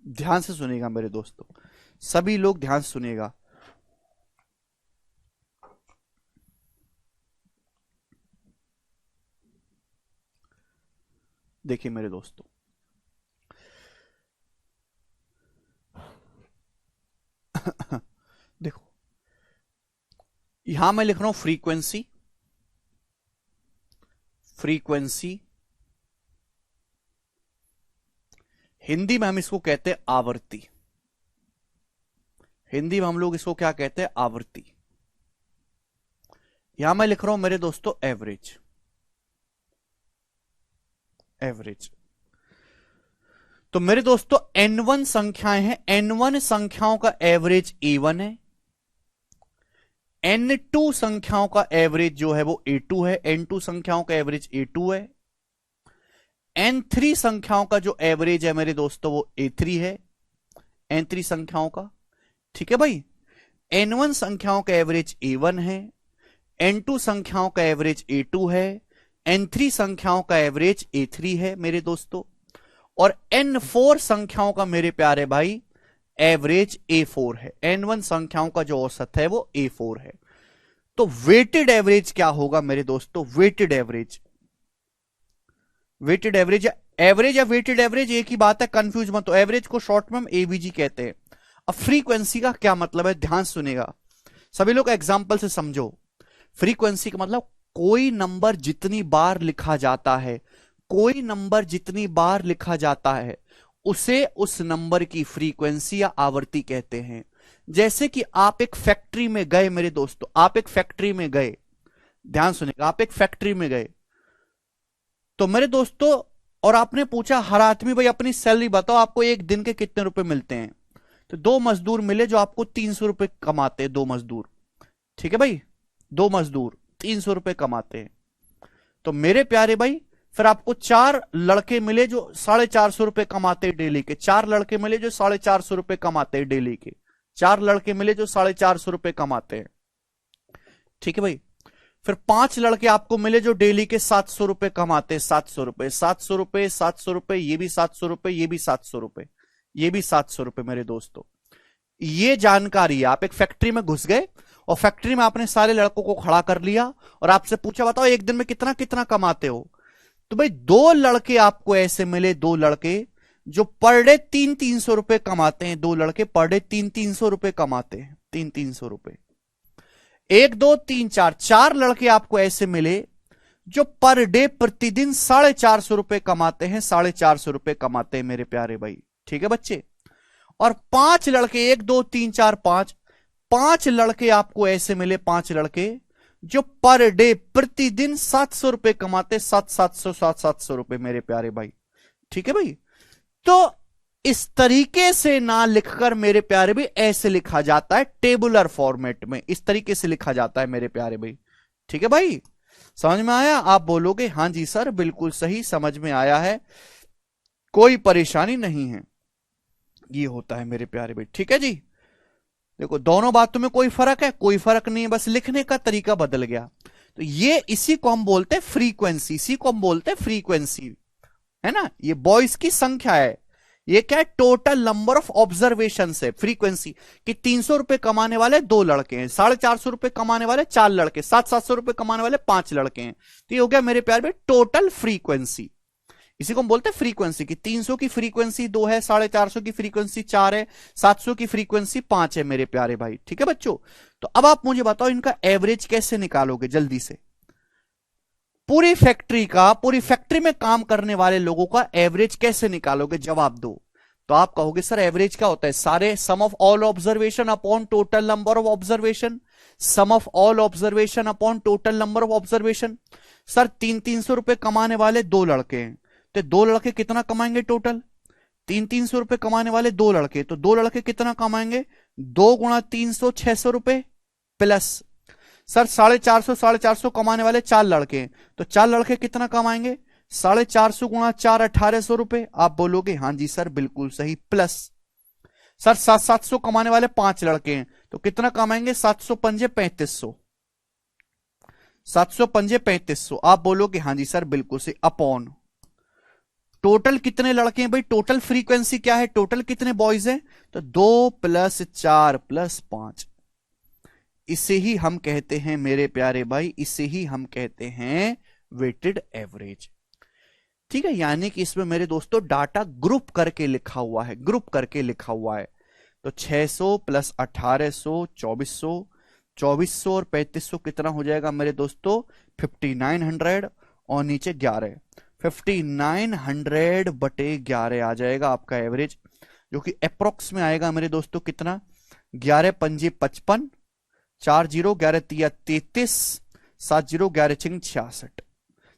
S1: ध्यान से सुनेगा मेरे दोस्तों, सभी लोग ध्यान से सुनेगा। देखिए मेरे दोस्तों, देखो यहां मैं लिख रहा हूं फ्रीक्वेंसी, फ्रीक्वेंसी हिंदी में हम इसको कहते हैं आवर्ती, हिंदी में हम लोग इसको क्या कहते हैं? आवृत्ति। यहां मैं लिख रहा हूं मेरे दोस्तों एवरेज, एवरेज। तो मेरे दोस्तों n1 संख्याएं हैं, n1 संख्याओं का एवरेज a1 है, n2 संख्याओं का एवरेज जो है वो a2 है, n2 संख्याओं का एवरेज a2 है, n3 संख्याओं का जो एवरेज है मेरे दोस्तों वो a3 है, n3 संख्याओं का। ठीक है भाई, n1 संख्याओं का एवरेज a1 है, n2 संख्याओं का एवरेज a2 है, n3 संख्याओं का एवरेज a3 है मेरे दोस्तों, और n4 संख्याओं का मेरे प्यारे भाई एवरेज a4 है। n1 संख्याओं का जो औसत है वो a4 है। तो वेटेड एवरेज क्या होगा मेरे दोस्तों? वेटेड एवरेज, वेटेड एवरेज या एवरेज या वेटेड एवरेज एक ही बात है, कंफ्यूज मत हो। एवरेज को शॉर्ट में हम एवीजी कहते हैं। अब फ्रीक्वेंसी का क्या मतलब है, ध्यान सुनेगा सभी लोग, एग्जांपल से समझो। फ्रीक्वेंसी का मतलब कोई नंबर जितनी बार लिखा जाता है, कोई नंबर जितनी बार लिखा जाता है उसे उस नंबर की फ्रीक्वेंसी या आवृत्ति कहते हैं। जैसे कि आप एक फैक्ट्री में गए मेरे दोस्तों, आप एक फैक्ट्री में गए, ध्यान सुनेगा, आप एक फैक्ट्री में गए तो मेरे दोस्तों, और आपने पूछा हर आदमी भाई अपनी सैलरी बताओ, आपको एक दिन के कितने रुपए मिलते हैं? तो 2 मजदूर मिले जो आपको 300 रुपए कमाते हैं, 2 मजदूर। ठीक है भाई, 2 मजदूर 300 रुपए कमाते हैं। तो मेरे प्यारे भाई फिर आपको 4 लड़के मिले जो 450 रुपए कमाते हैं डेली के, 4 लड़के मिले जो 450 रुपए कमाते हैं डेली के, 4 लड़के मिले जो 450 रुपए कमाते हैं। ठीक है भाई, फिर 5 लड़के आपको मिले जो डेली के 700 रुपए कमाते हैं, 700 रुपए, 700 रुपए, 700 रुपए, ये भी 700 रुपए, ये भी 700 रुपए, ये भी 700 रुपए मेरे दोस्तों। ये जानकारी, आप एक फैक्ट्री में घुस गए और फैक्ट्री में आपने सारे लड़कों को खड़ा कर लिया और आपसे पूछा बताओ एक दिन में कितना कितना कमाते हो? तो भाई 2 लड़के आपको ऐसे मिले, 2 लड़के जो पर डे 300 रुपए कमाते हैं, 2 लड़के पर डे 300 रुपए कमाते हैं, 300 रुपए। 1 2 3 4, 4 लड़के आपको ऐसे मिले जो पर डे प्रतिदिन 450 रुपए कमाते हैं, 450 रुपए कमाते हैं मेरे प्यारे भाई। ठीक है बच्चे, और 5 लड़के 1 2 3 4 5, 5 लड़के आपको ऐसे मिले, 5 लड़के जो पर डे प्रतिदिन 700 रुपए कमाते, 700 रुपए मेरे प्यारे भाई। ठीक है भाई, तो इस तरीके से ना लिखकर मेरे प्यारे भाई ऐसे लिखा जाता है टेबुलर फॉर्मेट में, इस तरीके से लिखा जाता है मेरे प्यारे भाई। ठीक है भाई, समझ में आया? आप बोलोगे हां जी सर बिल्कुल सही, समझ में आया है, कोई परेशानी नहीं है। ये होता है मेरे प्यारे भाई। ठीक है जी, देखो दोनों बातों में कोई फर्क है? कोई फर्क नहीं है, बस लिखने का तरीका बदल गया। तो ये इसी को हम बोलते हैं फ्रीक्वेंसी, इसी को हम बोलते हैं फ्रीक्वेंसी, है ना। ये बॉयज की संख्या है, ये क्या है? टोटल नंबर ऑफ ऑब्जर्वेशन है फ्रीक्वेंसी। कि 300 रुपए कमाने वाले 2 लड़के हैं, 450 रुपए कमाने वाले 4 लड़के, 700 रुपए कमाने वाले 5 लड़के हैं। तो ये हो गया मेरे प्यार में टोटल फ्रीक्वेंसी। इसी को हम बोलते हैं फ्रीक्वेंसी। की 300 की फ्रीक्वेंसी 2 है, 450 की फ्रीक्वेंसी 4 है, 700 की फ्रीक्वेंसी 5 है मेरे प्यारे भाई। ठीक है बच्चों, तो अब आप मुझे बताओ इनका एवरेज कैसे निकालोगे जल्दी से। पूरी फैक्ट्री में काम करने वाले लोगों का एवरेज कैसे निकालोगे, जवाब दो। तो आप कहोगे सर एवरेज क्या होता है? सारे sum of all observation upon total number of observation, sum of all observation upon total number of observation. Sir 300 रुपए कमाने वाले 2 लड़के हैं, तो 2 लड़के कितना कमाएंगे टोटल? 300 रुपए कमाने वाले 2 लड़के, तो 2 लड़के कितना कमाएंगे? 2 गुणा 300 600 रुपए प्लस। सर 450 कमाने वाले 4 लड़के हैं, तो 4 लड़के कितना कमाएंगे? 450 गुणा 4 1800 रुपए। आप बोलोगे हाँ जी सर बिल्कुल सही, प्लस। सर 700 कमाने वाले 5 लड़के हैं, तो कितना कमाएंगे? 700 पंजे 3500, 700 पंजे 3500। आप बोलोगे हाँ जी सर बिल्कुल सही, अपॉन टोटल कितने लड़के हैं भाई? टोटल फ्रीक्वेंसी क्या है? टोटल कितने बॉयज हैं? तो 2 + 4 + 5। इसे ही हम कहते हैं मेरे प्यारे भाई, इसे ही हम कहते हैं वेटेड एवरेज। ठीक है, यानी कि इसमें मेरे दोस्तों डाटा ग्रुप करके लिखा हुआ है, ग्रुप करके लिखा हुआ है। तो 600 + 1800 2400, 2400 और 3500 कितना हो जाएगा मेरे दोस्तों? 5900 और नीचे 11, 5900 बटे 11 आ जाएगा आपका एवरेज, जो कि अप्रोक्स में आएगा मेरे दोस्तों कितना? 11 पंजे 55, 4 0 11 तिया 33, 7 0 11 छिंग 66।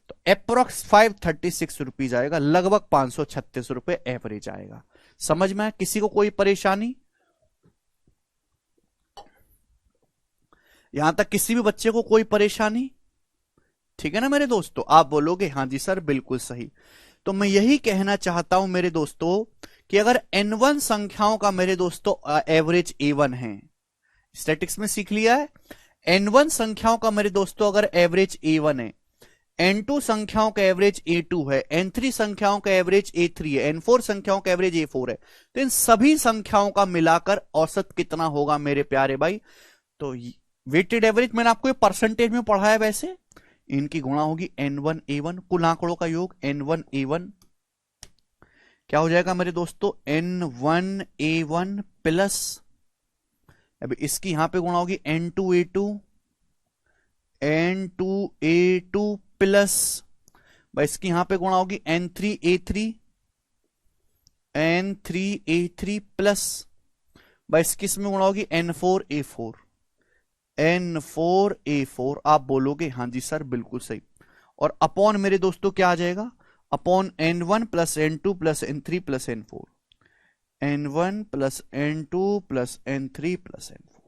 S1: तो अप्रोक्स 536 रुपीज आएगा, लगभग 536 रुपए एवरेज आएगा। समझ में? किसी को कोई परेशानी? यहां तक किसी भी बच्चे को कोई परेशानी? ठीक है ना मेरे दोस्तों, आप बोलोगे हाँ जी सर बिल्कुल सही। तो मैं यही कहना चाहता हूं मेरे दोस्तों कि अगर n1 संख्याओं का मेरे दोस्तों एवरेज a1 है, स्टैटिक्स में सीख लिया है, n1 संख्याओं का मेरे दोस्तों अगर एवरेज a1 है, n2 संख्याओं का एवरेज a2 है, n3 संख्याओं का एवरेज a3 है, n4 संख्याओं का एवरेज a4 है, तो इन सभी संख्याओं का मिलाकर औसत कितना होगा मेरे प्यारे भाई? तो वेटेड एवरेज मैंने आपको ये परसेंटेज में पढ़ा है, वैसे इनकी गुणा होगी n1 a1, कुल आंकड़ों का योग n1 a1 क्या हो जाएगा मेरे दोस्तों? n1 a1 प्लस, अब इसकी यहां पे गुणा होगी n2 a2, n2 a2 plus, इसकी यहां पे गुणा होगी n3 a3, n3 a3 plus, इसकी इसमें गुणा होगी n4 a4, n4 a4। आप बोलोगे हाँ जी सर बिल्कुल सही। और अपॉन मेरे दोस्तों क्या आ जाएगा? Upon n1 + n2 + n3 + n4, n1 + n2 + n3 + n4।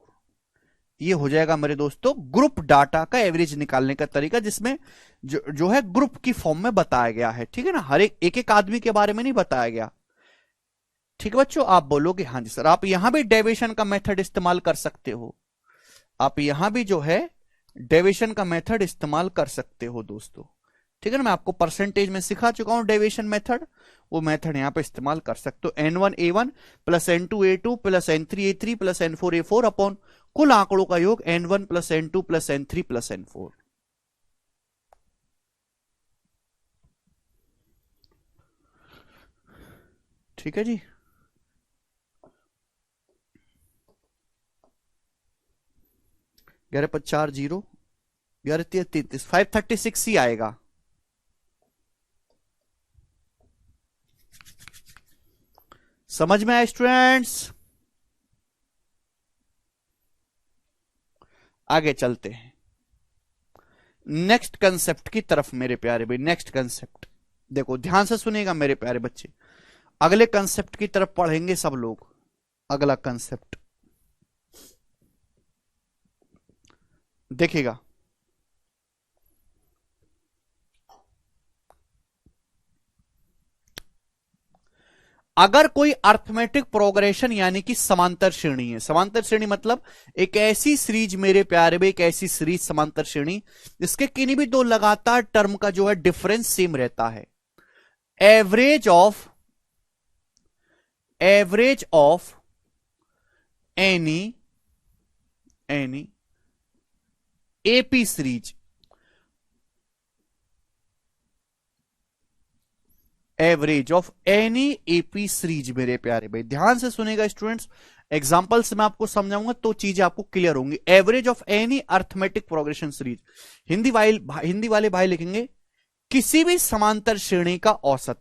S1: ये हो जाएगा मेरे दोस्तों ग्रुप डाटा का एवरेज निकालने का तरीका, जिसमें जो है ग्रुप की फॉर्म में बताया गया है। ठीक है ना, हर एक आदमी के बारे में नहीं बताया गया। ठीक है बच्चों, आप बोलोगे हाँ जी सर। आप यहां भी डेविएशन का मेथड इस्तेमाल कर सकते हो, आप यहां भी जो है डेविएशन का मेथड इस्तेमाल कर सकते हो दोस्तों। ठीक है ना, मैं आपको परसेंटेज में सिखा चुका हूं डेविएशन मेथड, वो मेथड यहां पे इस्तेमाल कर सकते हो। n1 a1 + n2 a2 + n3 a3 + n4 a4 upon कुल आंकड़ों का योग n1 + n2 + n3 + n4। ठीक है जी, 11 + 4 0, 11 × 3 33, 536 ही आएगा। समझ में आया स्टूडेंट्स? आगे चलते हैं नेक्स्ट कंसेप्ट की तरफ मेरे प्यारे भाई। नेक्स्ट कंसेप्ट देखो, ध्यान से सुनेगा मेरे प्यारे बच्चे, अगले कंसेप्ट की तरफ पढ़ेंगे सब लोग। अगला कंसेप्ट देखिएगा, अगर कोई अर्थमेटिक प्रोग्रेशन यानी कि समांतर श्रेणी है, समांतर श्रेणी मतलब एक ऐसी सीरीज मेरे प्यारे भाई, एक ऐसी सीरीज समांतर श्रेणी जिसके किन्हीं भी दो लगातार टर्म का जो है डिफरेंस सेम रहता है। Average of any AP series, average of any AP series मेरे प्यारे भाई, ध्यान से सुनेगा स्टूडेंट्स, एग्जांपल से मैं आपको समझाऊंगा तो चीजें आपको क्लियर होंगी। Average of any arithmetic progression series, Hindi वाले भाई लिखेंगे किसी भी समांतर श्रेणी का औसत,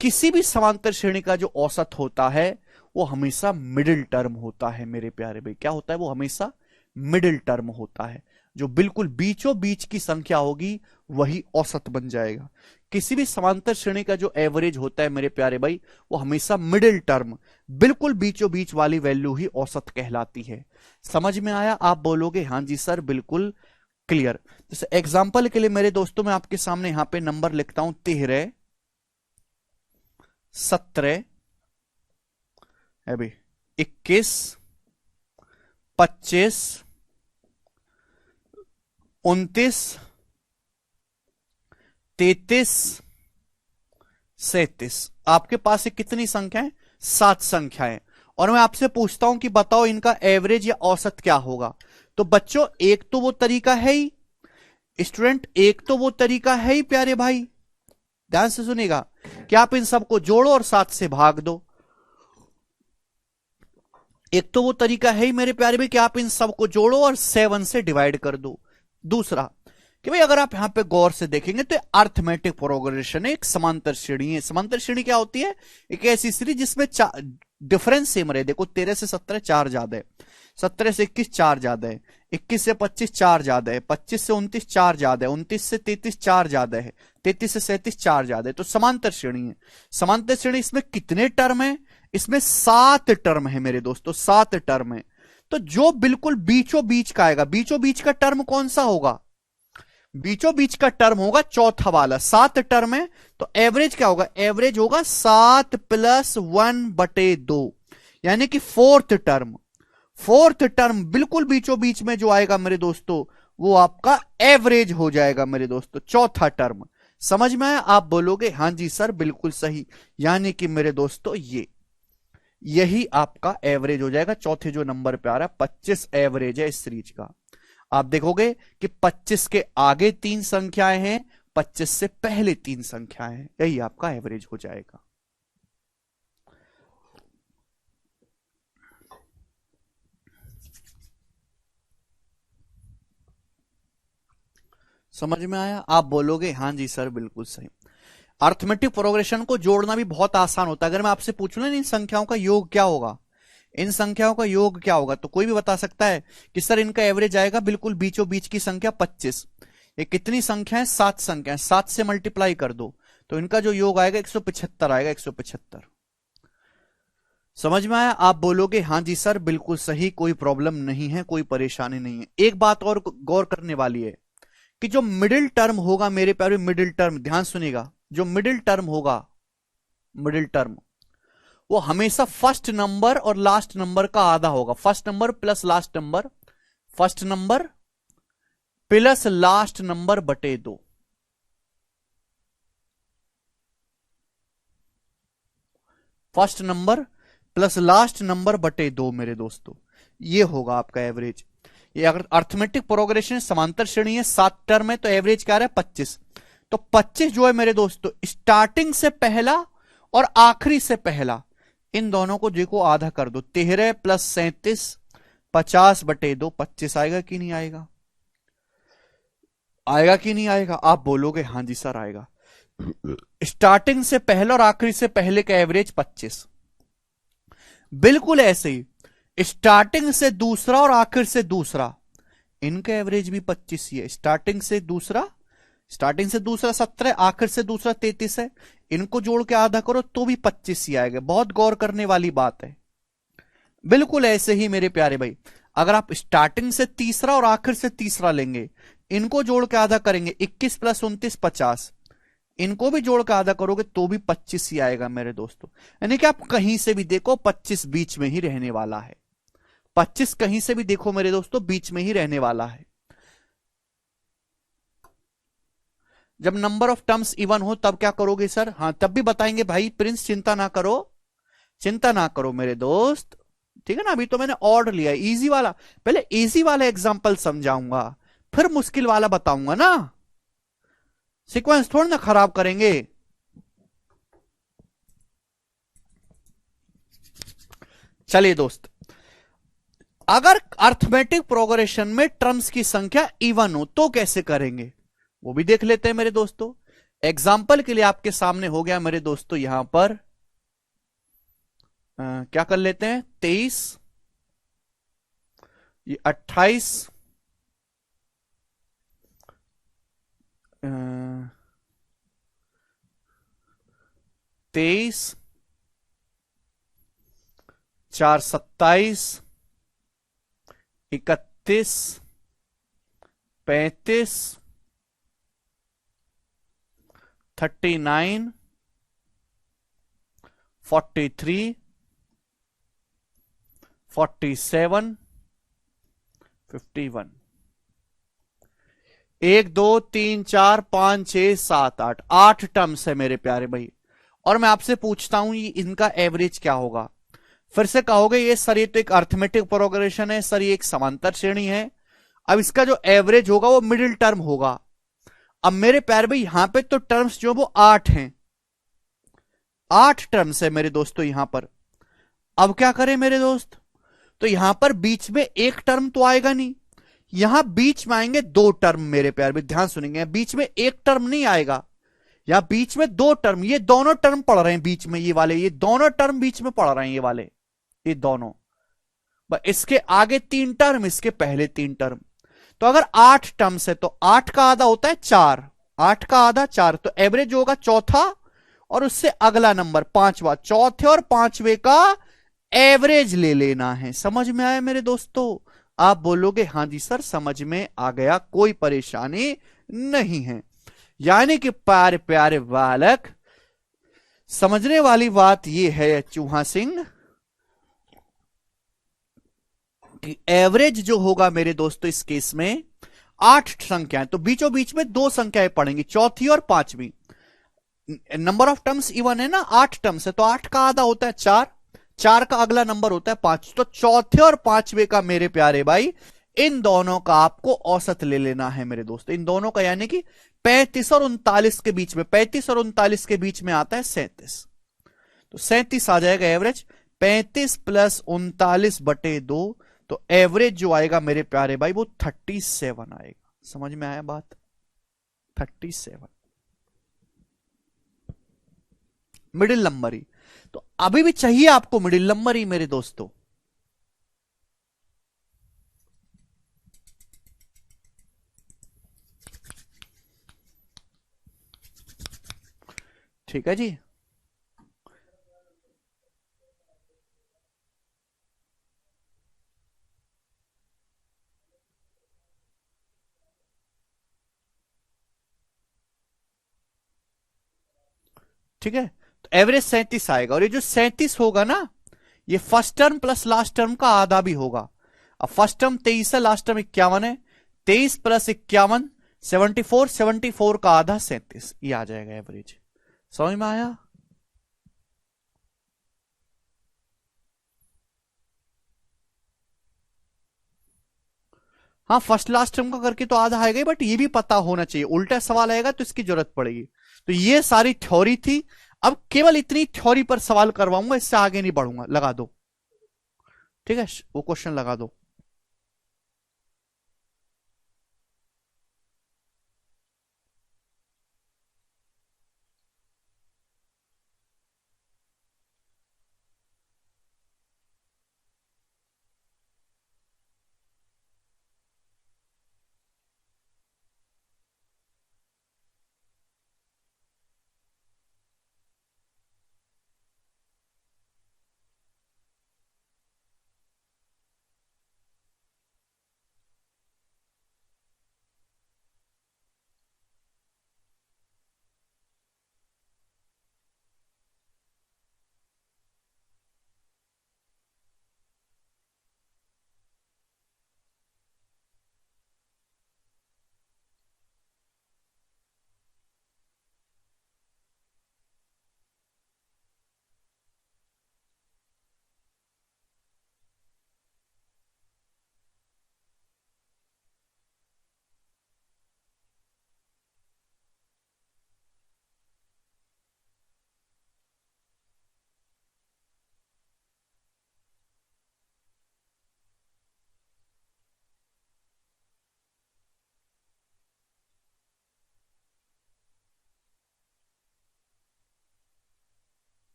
S1: किसी भी समांतर श्रेणी का जो औसत होता है वो हमेशा मिडिल टर्म होता है मेरे प्यारे भाई। क्या होता है? वो हमेशा मिडिल टर्म होता है, जो बिल्कुल बीचों बीच की संख्या होगी वही औसत बन जाएगा। किसी भी समांतर श्रेणी का जो एवरेज होता है मेरे प्यारे भाई, वो हमेशा मिडिल टर्म, बिल्कुल बीचों बीच वाली वैल्यू ही औसत कहलाती है। समझ में आया? आप बोलोगे हाँ जी सर बिल्कुल क्लियर। जैसे एग्जांपल के लिए मेरे दोस्तों मैं आपके सामने यहां पे नंबर लिखता हूं 13, 17, अभी 21, 25, 29, 33, 37। आपके पास कितनी संख्याएं? 7 संख्याएं। और मैं आपसे पूछता हूं कि बताओ इनका एवरेज या औसत क्या होगा। तो बच्चों एक तो वो तरीका है ही स्टूडेंट, एक तो वो तरीका है ही प्यारे भाई, ध्यान से सुनिएगा, कि आप इन सबको जोड़ो और 7 से भाग दो। एक तो वो तरीका है ही मेरे प्यारे भाई कि आप इन सबको जोड़ो और 7 से डिवाइड कर दो। दूसरा कि भाई अगर आप यहां पे गौर से देखेंगे तो अर्थमेटिक प्रोग्रेशन है, एक समांतर श्रेणी है। समांतर श्रेणी क्या होती है? एक ऐसी श्रेणी जिसमें डिफरेंस सेम रहे। देखो 13 से 17 4 ज्यादा है, 17 से 21 4 ज्यादा है, 21 से 25 4 ज्यादा है, 25 से 29 4 ज्यादा है, 29 से 33 4 ज्यादा है, 33 से 37 4 ज्यादा है। तो समांतर श्रेणी है। समांतर श्रेणी इसमें कितने टर्म है? इसमें 7 टर्म है मेरे दोस्तों, 7 टर्म है। तो जो बिल्कुल बीचों बीच का आएगा, बीचों बीच का टर्म कौन सा होगा? बीचों बीच का टर्म होगा चौथा वाला। 7 टर्म है तो एवरेज क्या होगा? एवरेज होगा 7 + 1/2, यानी कि फोर्थ टर्म। फोर्थ टर्म बिल्कुल बीचों बीच में जो आएगा मेरे दोस्तों वो आपका एवरेज हो जाएगा मेरे दोस्तों, चौथा टर्म। समझ में आया? आप बोलोगे हाँ जी सर बिल्कुल सही, यानी कि मेरे दोस्तों यही आपका एवरेज हो जाएगा। चौथे जो नंबर पे आ रहा है 25 एवरेज है इस सीरीज का। आप देखोगे कि 25 के आगे 3 संख्याएं हैं, 25 से पहले 3 संख्याएं हैं, यही आपका एवरेज हो जाएगा। समझ में आया? आप बोलोगे हाँ जी सर बिल्कुल सही। अर्थमेटिक प्रोग्रेशन को जोड़ना भी बहुत आसान होता है। अगर मैं आपसे पूछूं ना इन संख्याओं का योग क्या होगा, इन संख्याओं का योग क्या होगा, तो कोई भी बता सकता है कि सर इनका एवरेज आएगा बिल्कुल बीचों बीच की संख्या 25। ये कितनी संख्या है? 7 संख्या है, 7 से मल्टीप्लाई कर दो तो इनका जो योग आएगा 175 आएगा, 175। समझ में आया? आप बोलोगे हाँ जी सर बिल्कुल सही, कोई प्रॉब्लम नहीं है, कोई परेशानी नहीं है। एक बात और गौर करने वाली है कि जो मिडिल टर्म होगा मेरे प्यारे, मिडिल टर्म ध्यान सुनिएगा, जो मिडिल टर्म होगा, मिडिल टर्म वो हमेशा फर्स्ट नंबर और लास्ट नंबर का आधा होगा। First number plus last number, first number plus last number बटे 2। First number plus last number बटे 2 मेरे दोस्तों, ये होगा आपका एवरेज। ये अगर अर्थमेटिक प्रोग्रेशन समांतर श्रेणी है, 7 टर्म है, तो एवरेज क्या है? 25। तो 25 जो है मेरे दोस्तों स्टार्टिंग से पहला और आखिरी से पहला, इन दोनों को देखो आधा कर दो, 13 + 37 50/2, 25 आएगा कि नहीं आएगा? आएगा कि नहीं आएगा? आप बोलोगे हाँ जी सर आएगा। स्टार्टिंग से पहले और आखिरी से पहले का एवरेज 25। बिल्कुल ऐसे ही स्टार्टिंग से दूसरा और आखिर से दूसरा, इनका एवरेज भी 25 ही है। स्टार्टिंग से दूसरा 17, आखिर से दूसरा 33 है, इनको जोड़ के आधा करो तो भी 25 ही आएगा। बहुत गौर करने वाली बात है। बिल्कुल ऐसे ही मेरे प्यारे भाई, अगर आप स्टार्टिंग से तीसरा और आखिर से तीसरा लेंगे, इनको जोड़ के आधा करेंगे, 21 + 29 50, इनको भी जोड़ के आधा करोगे तो भी 25 ही आएगा मेरे दोस्तों। यानी कि आप कहीं से भी देखो 25 बीच में ही रहने वाला है। 25 कहीं से भी देखो मेरे दोस्तों बीच में ही रहने वाला है। जब नंबर ऑफ टर्म्स इवन हो तब क्या करोगे सर? हाँ तब भी बताएंगे भाई प्रिंस, चिंता ना करो, चिंता ना करो मेरे दोस्त। ठीक है ना, अभी तो मैंने ऑड लिया इजी वाला, पहले इजी वाला एग्जांपल समझाऊंगा फिर मुश्किल वाला बताऊंगा ना, सीक्वेंस थोड़ा ना खराब करेंगे। चलिए दोस्त, अगर अर्थमेटिक प्रोग्रेशन में टर्म्स की संख्या इवन हो तो कैसे करेंगे वो भी देख लेते हैं मेरे दोस्तों। एग्जाम्पल के लिए आपके सामने हो गया मेरे दोस्तों यहां पर क्या कर लेते हैं, 23, ये 28, 23, 4 27, 31, 35, 39, 43, 47, 51। 1 2 3 4 5 6 7 8, 8 टर्म्स है मेरे प्यारे भाई। और मैं आपसे पूछता हूं ये इनका एवरेज क्या होगा? फिर से कहोगे ये सर ये तो एक अर्थमेटिक प्रोग्रेशन है सर, ये एक समांतर श्रेणी है। अब इसका जो एवरेज होगा वो मिडिल टर्म होगा। अब मेरे प्यारे भाई यहां पे तो टर्म्स जो वो 8 हैं, 8 टर्म्स है मेरे दोस्तों यहां पर। अब क्या करें मेरे दोस्त, तो यहां पर बीच में एक टर्म तो आएगा नहीं, यहां बीच में आएंगे दो टर्म मेरे प्यार में, ध्यान सुनेंगे, बीच में एक टर्म नहीं आएगा, यहां बीच में दो टर्म, ये दोनों टर्म पढ़ रहे हैं बीच में, ये वाले, ये दोनों टर्म बीच में पढ़ रहे हैं, ये वाले, ये दोनों, इसके आगे 3 टर्म, इसके पहले 3 टर्म। तो अगर 8 टर्म्स है तो 8 का आधा होता है 4, 8 का आधा 4, तो एवरेज होगा चौथा और उससे अगला नंबर पांचवा, चौथे और पांचवे का एवरेज ले लेना है। समझ में आया मेरे दोस्तों? आप बोलोगे हाँ जी सर समझ में आ गया, कोई परेशानी नहीं है। यानी कि प्यारे प्यारे बालक, समझने वाली बात यह है चूहा सिंह कि एवरेज जो होगा मेरे दोस्तों इस केस में 8 संख्याएं, तो बीचों बीच में 2 संख्याएं पड़ेंगी, चौथी और पांचवी। नंबर ऑफ टर्म्स इवन है ना, 8 टर्म्स है तो 8 का आधा होता है 4, 4 का अगला नंबर होता है 5, तो चौथे और पांचवे का मेरे प्यारे भाई इन दोनों का आपको औसत ले लेना है मेरे दोस्तों, इन दोनों का, यानी कि 35 और 39 के बीच में, 35 और 39 के बीच में आता है 37, तो 37 आ जाएगा एवरेज। 35 प्लस 39/2, तो एवरेज जो आएगा मेरे प्यारे भाई वो 37 आएगा। समझ में आया बात? 37 मिडिल नंबर ही, तो अभी भी चाहिए आपको मिडिल नंबर ही मेरे दोस्तों। ठीक है जी, ठीक है, तो एवरेज 37 आएगा, और ये जो 37 होगा ना, ये first term plus last term का आधा भी होगा। अब फर्स्ट टर्म 23 है, लास्ट टर्म 51 है, 23 प्लस 51 74, 74 का आधा 37, ये आ जाएगा एवरेज। समझ में आया? हाँ फर्स्ट लास्ट टर्म का करके तो आधा आएगा ही, बट ये भी पता होना चाहिए, उल्टा सवाल आएगा तो इसकी जरूरत पड़ेगी। तो ये सारी थ्योरी थी, अब केवल इतनी थ्योरी पर सवाल करवाऊंगा, इससे आगे नहीं बढ़ूंगा, लगा दो। ठीक है, वो क्वेश्चन लगा दो।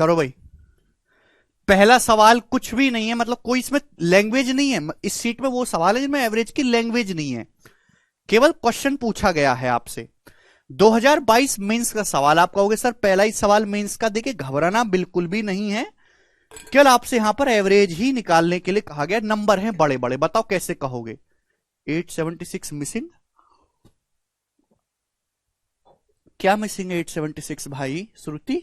S1: करो भाई। पहला सवाल कुछ भी नहीं है, मतलब कोई इसमें लैंग्वेज नहीं है। इस सीट में वो सवाल है जिनमें एवरेज की लैंग्वेज नहीं है, केवल क्वेश्चन पूछा गया है आपसे। 2022 मेंस का सवाल। आप कहोगे सर पहला ही सवाल मेंस का। देखिए घबराना बिल्कुल भी नहीं है, केवल आपसे यहां पर एवरेज ही निकालने के लिए कहा गया। नंबर हैं बड़े बड़े, बताओ कैसे कहोगे। 876 मिसिंग, क्या मिसिंग है 876 भाई श्रुति?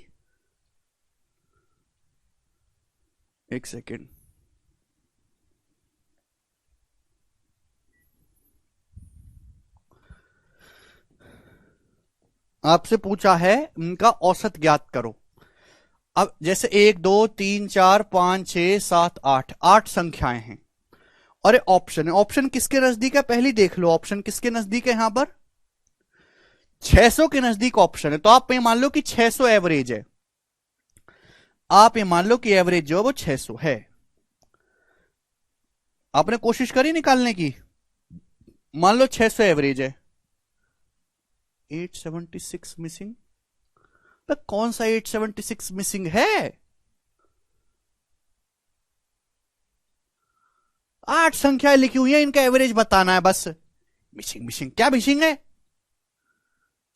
S1: एक सेकेंड, आपसे पूछा है इनका औसत ज्ञात करो। अब जैसे 1 2 3 4 5 6 7 8, 8 संख्याएं हैं और ये ऑप्शन है। ऑप्शन किसके नजदीक है पहले देख लो। ऑप्शन किसके नजदीक है? यहां पर 600 के नजदीक ऑप्शन है। तो आप ये मान लो कि 600 एवरेज है। आप ये मान लो कि एवरेज जो है वो 600 है। आपने कोशिश करी निकालने की, मान लो 600 एवरेज है। 876 मिसिंग, तो कौन सा 876 मिसिंग है? 8 संख्याएं लिखी हुई है, इनका एवरेज बताना है बस। मिसिंग मिसिंग क्या मिसिंग है?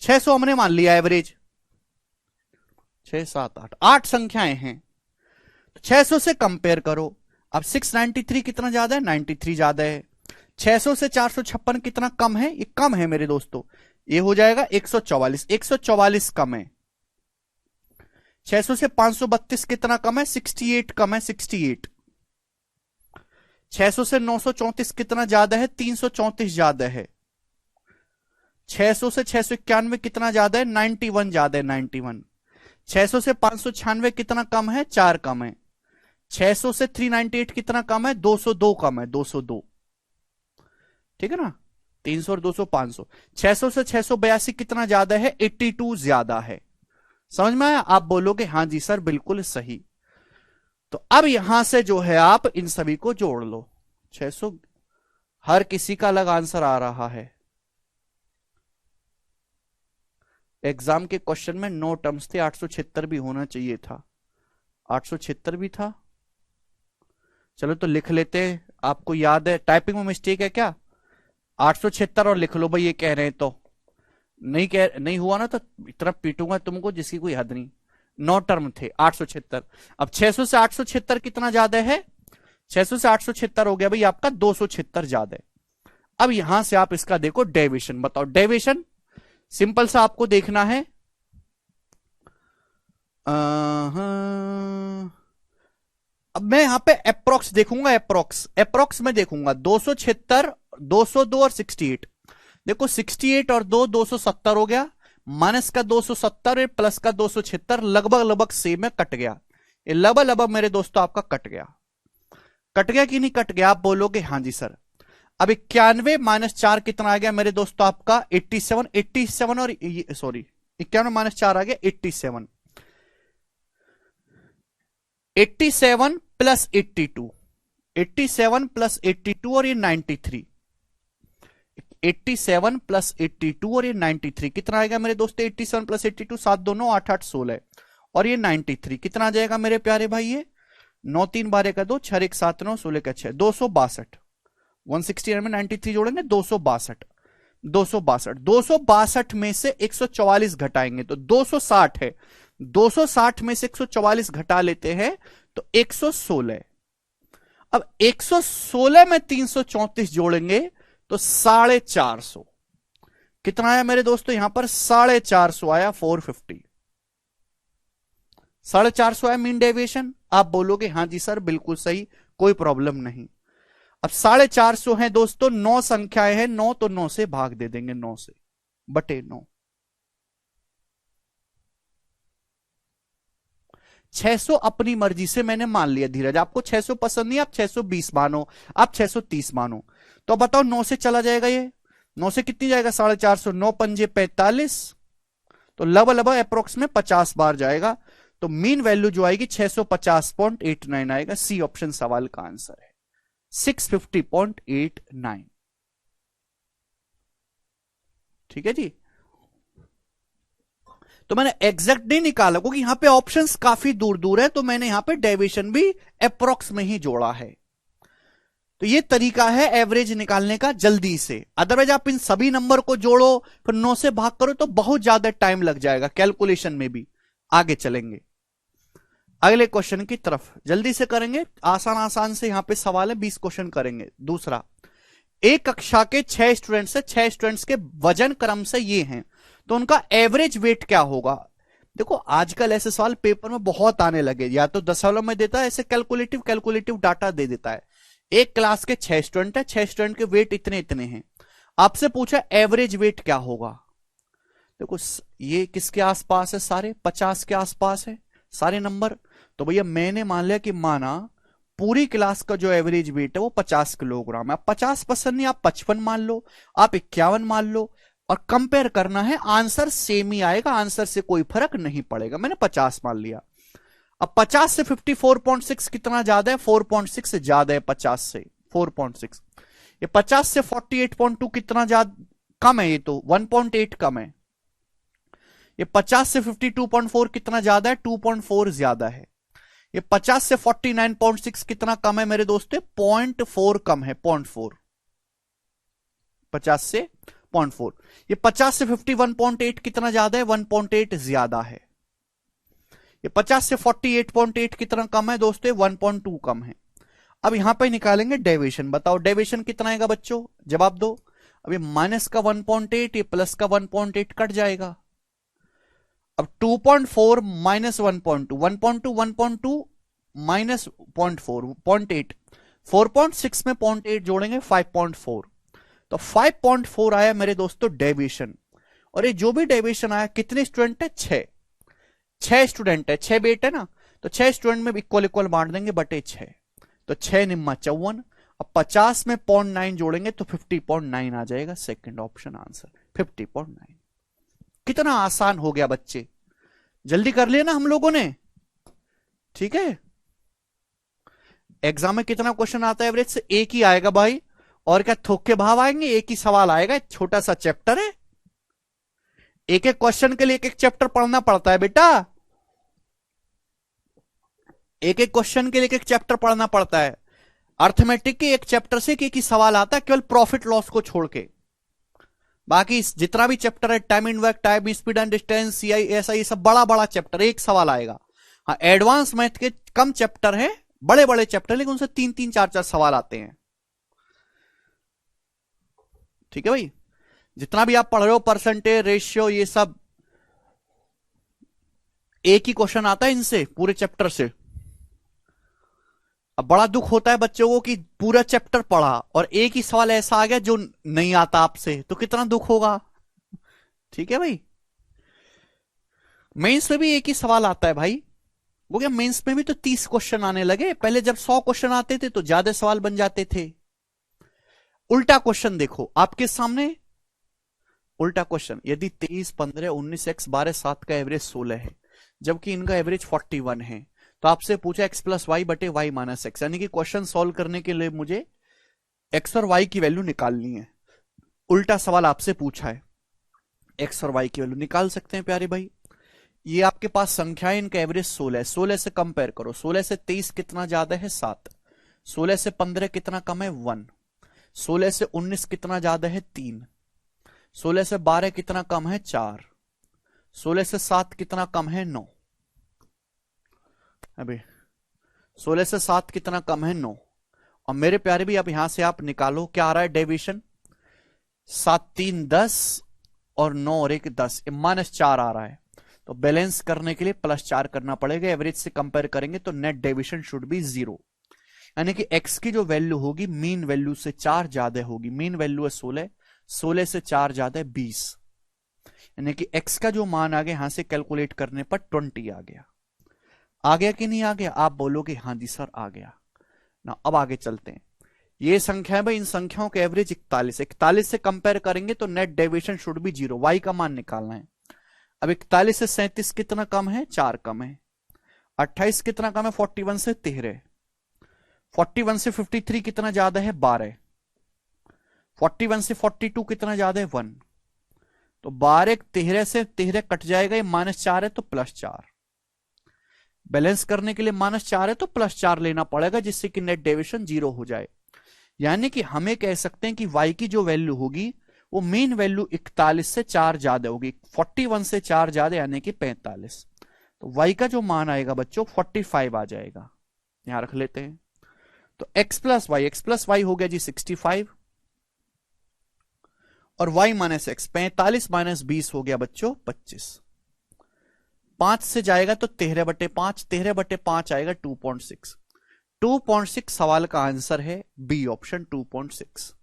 S1: 600 हमने मान लिया एवरेज। 6 7 8, 8 संख्याएं हैं, 600 से कंपेयर करो। अब 693 कितना ज्यादा है? 93 ज्यादा है। 600 से 456 कितना कम है? ये कम है मेरे दोस्तों, ये हो जाएगा 144। 144 कम है। 600 से 532 कितना कम है? 68 कम है, 68। 600 से 934 कितना ज्यादा है? 334 ज्यादा है। 600 से 691 कितना ज्यादा है? 91 ज्यादा है, 91। 600 से 596 कितना कम है? 4 कम है। 600 से 398 कितना कम है? 202 कम है, 202। ठीक है ना? 300 और 200 500। 600 से 682 कितना ज्यादा है? 82 ज्यादा है। समझ में आया? आप बोलोगे हाँ जी सर बिल्कुल सही। तो अब यहां से जो है आप इन सभी को जोड़ लो। 600, हर किसी का अलग आंसर आ रहा है। एग्जाम के क्वेश्चन में 9 टर्म्स थे, 876 भी होना चाहिए था। 876 भी था। चलो तो लिख लेते हैं। आपको याद है टाइपिंग में मिस्टेक है क्या? 876 और लिख लो भाई, ये कह रहे हैं तो। नहीं हुआ ना तो इतना पीटूंगा तुमको जिसकी कोई हद नहीं। 9 टर्म थे, 876। अब 600 से 876 कितना ज्यादा है? 600 से 876 हो गया भाई आपका 276 ज्यादा है। अब यहां से आप इसका देखो डेविएशन, बताओ डेविएशन। सिंपल सा आपको देखना है। अब मैं यहां पे अप्रोक्स देखूंगा, अप्रोक्स में देखूंगा 276, 202 और 68। देखो 68 और 270 हो गया, माइनस का 270 प्लस का 276 लगभग लगभग सेम है, कट गया। ये लगभग लगभग मेरे दोस्तों आपका कट गया। कट गया कि नहीं कट गया? आप बोलोगे हाँ जी सर। अब 91 माइनस 4 कितना आ गया मेरे दोस्तों आपका? 87। 87 और सॉरी 91 माइनस 4 आ गया 87। 87 प्लस 82, 87 प्लस 82 और ये 93। 87 प्लस 82 और ये 93 कितना आएगा मेरे दोस्तों? 87 प्लस 82, 7 2 9 8 8 16 और ये 93 कितना आ जाएगा मेरे प्यारे भाई? ये 9 3 12 का 2, 6 1 7 9 16 का 6, 262। 169 में 93 जोड़ेंगे 262। 262, 262 में से 144 घटाएंगे तो 260 है। 260 में से 144 घटा लेते हैं तो 116। अब 116 में 334 जोड़ेंगे तो 450। कितना आया मेरे दोस्तों यहां पर? 450 आया, 450। 450 आया मीन डेविएशन। आप बोलोगे हाँ जी सर बिल्कुल सही, कोई प्रॉब्लम नहीं। अब 450 है दोस्तों, 9 संख्याएं हैं, 9 तो 9 से भाग दे देंगे, 9 से बटे 9। 600 अपनी मर्जी से मैंने मान लिया धीरज। आपको 600 पसंद नहीं, आप 620 मानो, आप 630 मानो। तो बताओ 9 से चला जाएगा ये? 9 से कितनी जाएगा? 450। 9 पंजे 45, तो लगभग अप्रोक्स में 50 बार जाएगा। तो मीन वैल्यू जो आएगी 650.89 आएगा। सी ऑप्शन सवाल का आंसर है 650.89। ठीक है जी। तो मैंने एग्जैक्ट नहीं निकाला क्योंकि यहां पे ऑप्शंस काफी दूर दूर है, तो मैंने यहां पे डेविएशन भी अप्रोक्स में ही जोड़ा है। तो ये तरीका है एवरेज निकालने का जल्दी से। अदरवाइज आप इन सभी नंबर को जोड़ो फिर 9 से भाग करो तो बहुत ज्यादा टाइम लग जाएगा कैलकुलेशन में भी। आगे चलेंगे अगले क्वेश्चन की तरफ, जल्दी से करेंगे, आसान आसान से यहां पे सवाल है, 20 क्वेश्चन करेंगे। दूसरा, एक कक्षा के 6 स्टूडेंट्स है, 6 स्टूडेंट्स के वजन क्रम से ये हैं, तो उनका एवरेज वेट क्या होगा। देखो आजकल ऐसे सवाल पेपर में बहुत आने लगे, या तो दशमलव में देता है, ऐसे कैलकुलेटिव डाटा दे देता है। एक क्लास के 6 स्टूडेंट है, 6 स्टूडेंट के वेट इतने इतने हैं, आपसे पूछा एवरेज वेट क्या होगा। देखो ये किसके आसपास है, सारे 50 के आसपास है सारे नंबर। तो भैया मैंने मान लिया कि माना पूरी क्लास का जो एवरेज वेट है वो 50 किलोग्राम है। आप 50 पसंद नहीं, आप 55 मान लो, आप 51 मान लो, और कंपेयर करना है, आंसर सेम ही आएगा, आंसर से कोई फर्क नहीं पड़ेगा। मैंने 50 मान लिया। अब 50 से 54.6 कितना ज्यादा है, 4.6 ज्यादा है 50 से 4.6। ये 50 से 48.2 कितना ज्यादा कम है, ये तो 1.8 कम है। ये 50 से 52.4 कितना ज्यादा है, 2.4 ज्यादा है। ये 50 से 49.6 कितना कम है मेरे दोस्तों, 0.4 कम है, 0.4, 50 से 0.4। ये 50 से 51.8 कितना ज्यादा है, 1.8 ज्यादा है। ये 50 से 48.8 कितना कम है दोस्तों, 1.2 कम है। अब यहां पे निकालेंगे डेविएशन, बताओ डेविएशन कितना आएगा बच्चों, जवाब दो। अब ये माइनस का 1.8, ये प्लस का 1.8 कट जाएगा। अब 2.4 माइनस 1.2, 1.2 माइनस 0.4, 0.8, 4.6 में 0.8 जोड़ेंगे 5.4, तो 5.4 आया मेरे दोस्तों डेविएशन। और ये जो भी डेविएशन आया, कितने स्टूडेंट है, 6 स्टूडेंट है, 6 बेट है ना, तो 6 स्टूडेंट में इक्वल इक्वल बांट देंगे बटे 6, तो 6 निम्मा 54। अब 50 में 0.9 जोड़ेंगे तो 50.9 आ जाएगा, सेकंड ऑप्शन आंसर 50.9। कितना आसान हो गया बच्चे, जल्दी कर लिया ना हम लोगों ने, ठीक है। एग्जाम में कितना क्वेश्चन आता है एवरेज से, एक ही आएगा भाई, और क्या थोक के भाव आएंगे, एक ही सवाल आएगा, छोटा सा चैप्टर है, एक एक क्वेश्चन के लिए एक एक चैप्टर पढ़ना पड़ता है बेटा, एक एक क्वेश्चन के लिए एक एक चैप्टर पढ़ना पड़ता है। अर्थमेटिक के एक चैप्टर से एक ही सवाल आता है, केवल प्रॉफिट लॉस को छोड़ के, बाकी जितना भी चैप्टर है, time in work, time speed and distance, CI, ऐसा ये सब बड़ा बड़ा चैप्टर, एक सवाल आएगा। हाँ एडवांस मैथ के कम चैप्टर है, बड़े बड़े चैप्टर, लेकिन उनसे 3-3 4-4 सवाल आते हैं, ठीक है भाई। जितना भी आप पढ़ रहे हो, परसेंटेज, रेशियो, ये सब एक ही क्वेश्चन आता है इनसे, पूरे चैप्टर से। अब बड़ा दुख होता है बच्चों को कि पूरा चैप्टर पढ़ा और एक ही सवाल ऐसा आ गया जो नहीं आता आपसे, तो कितना दुख होगा, ठीक है भाई। मेंस में भी एक ही सवाल आता है भाई, वो क्या मेंस में भी तो 30 क्वेश्चन आने लगे, पहले जब 100 क्वेश्चन आते थे तो ज्यादा सवाल बन जाते थे। उल्टा क्वेश्चन देखो आपके सामने, उल्टा क्वेश्चन, यदि 23, 15, 19, x 12, 7 का एवरेज 16 है, जबकि इनका एवरेज 41 है, तो आपसे पूछा x प्लस वाई बटे वाई माइनस एक्स, यानी कि क्वेश्चन सॉल्व करने के लिए मुझे x और y की वैल्यू निकालनी है। उल्टा सवाल आपसे पूछा है, x और y की वैल्यू निकाल सकते हैं प्यारे भाई। ये आपके पास संख्या है, इनका एवरेज 16 है, 16 से कंपेयर करो, 16 से 23 कितना ज्यादा है, 7, 16 से 15 कितना कम है, 1, 16 से 19 कितना ज्यादा है, 3, 16 से 12 कितना कम है, 4, 16 से 7 कितना कम है, 9, अभी 16 से 7 कितना कम है, 9। और मेरे प्यारे भी अब यहां से आप निकालो क्या आ रहा है डेविएशन, 7 3 10 और 9 और 1 10, -4 आ रहा है, तो बैलेंस करने के लिए +4 करना पड़ेगा। एवरेज से कंपेयर करेंगे तो नेट डेविएशन शुड बी 0, यानी कि x की जो वैल्यू होगी मीन वैल्यू से 4 ज्यादा होगी। मीन वैल्यू है 16, 16 से 4 ज्यादा है 20, यानी कि x का जो मान आ गया यहां से कैलकुलेट करने पर 20 आ गया। आ गया कि नहीं आ गया, आप बोलोगे हाँ जी सर आ गया ना। अब आगे चलते हैं, ये संख्या है भाई, इन संख्याओं के एवरेज 41, 41 से कंपेयर करेंगे तो net deviation should be 0, y का मान निकालना है। अब 41 से 37 कितना कम है, 4 कम है। 28 कितना कम है, 41 से 13, 41 से 53 कितना ज्यादा है, 12, 41 से 42 कितना ज्यादा है, 1, तो 12 13 से 13 कट जाएगा, ये -4 है तो +4। बैलेंस करने के लिए -4 है तो +4 लेना पड़ेगा, जिससे कि नेट डेविएशन 0 हो जाए। यानी कि हमें कह सकते हैं कि y की जो वैल्यू होगी वो मेन वैल्यू 41 से 4 ज्यादा होगी, 41 से 4 ज्यादा यानी कि 45। तो y का जो मान आएगा बच्चों 45 आ जाएगा, यहां रख लेते हैं। तो x प्लस वाई हो गया जी 65, और y माइनस एक्स 45 माइनस 20 हो गया बच्चों 25। 5 से जाएगा तो 13/5, 13/5 आएगा 2.6। 2.6 सवाल का आंसर है बी ऑप्शन 2.6।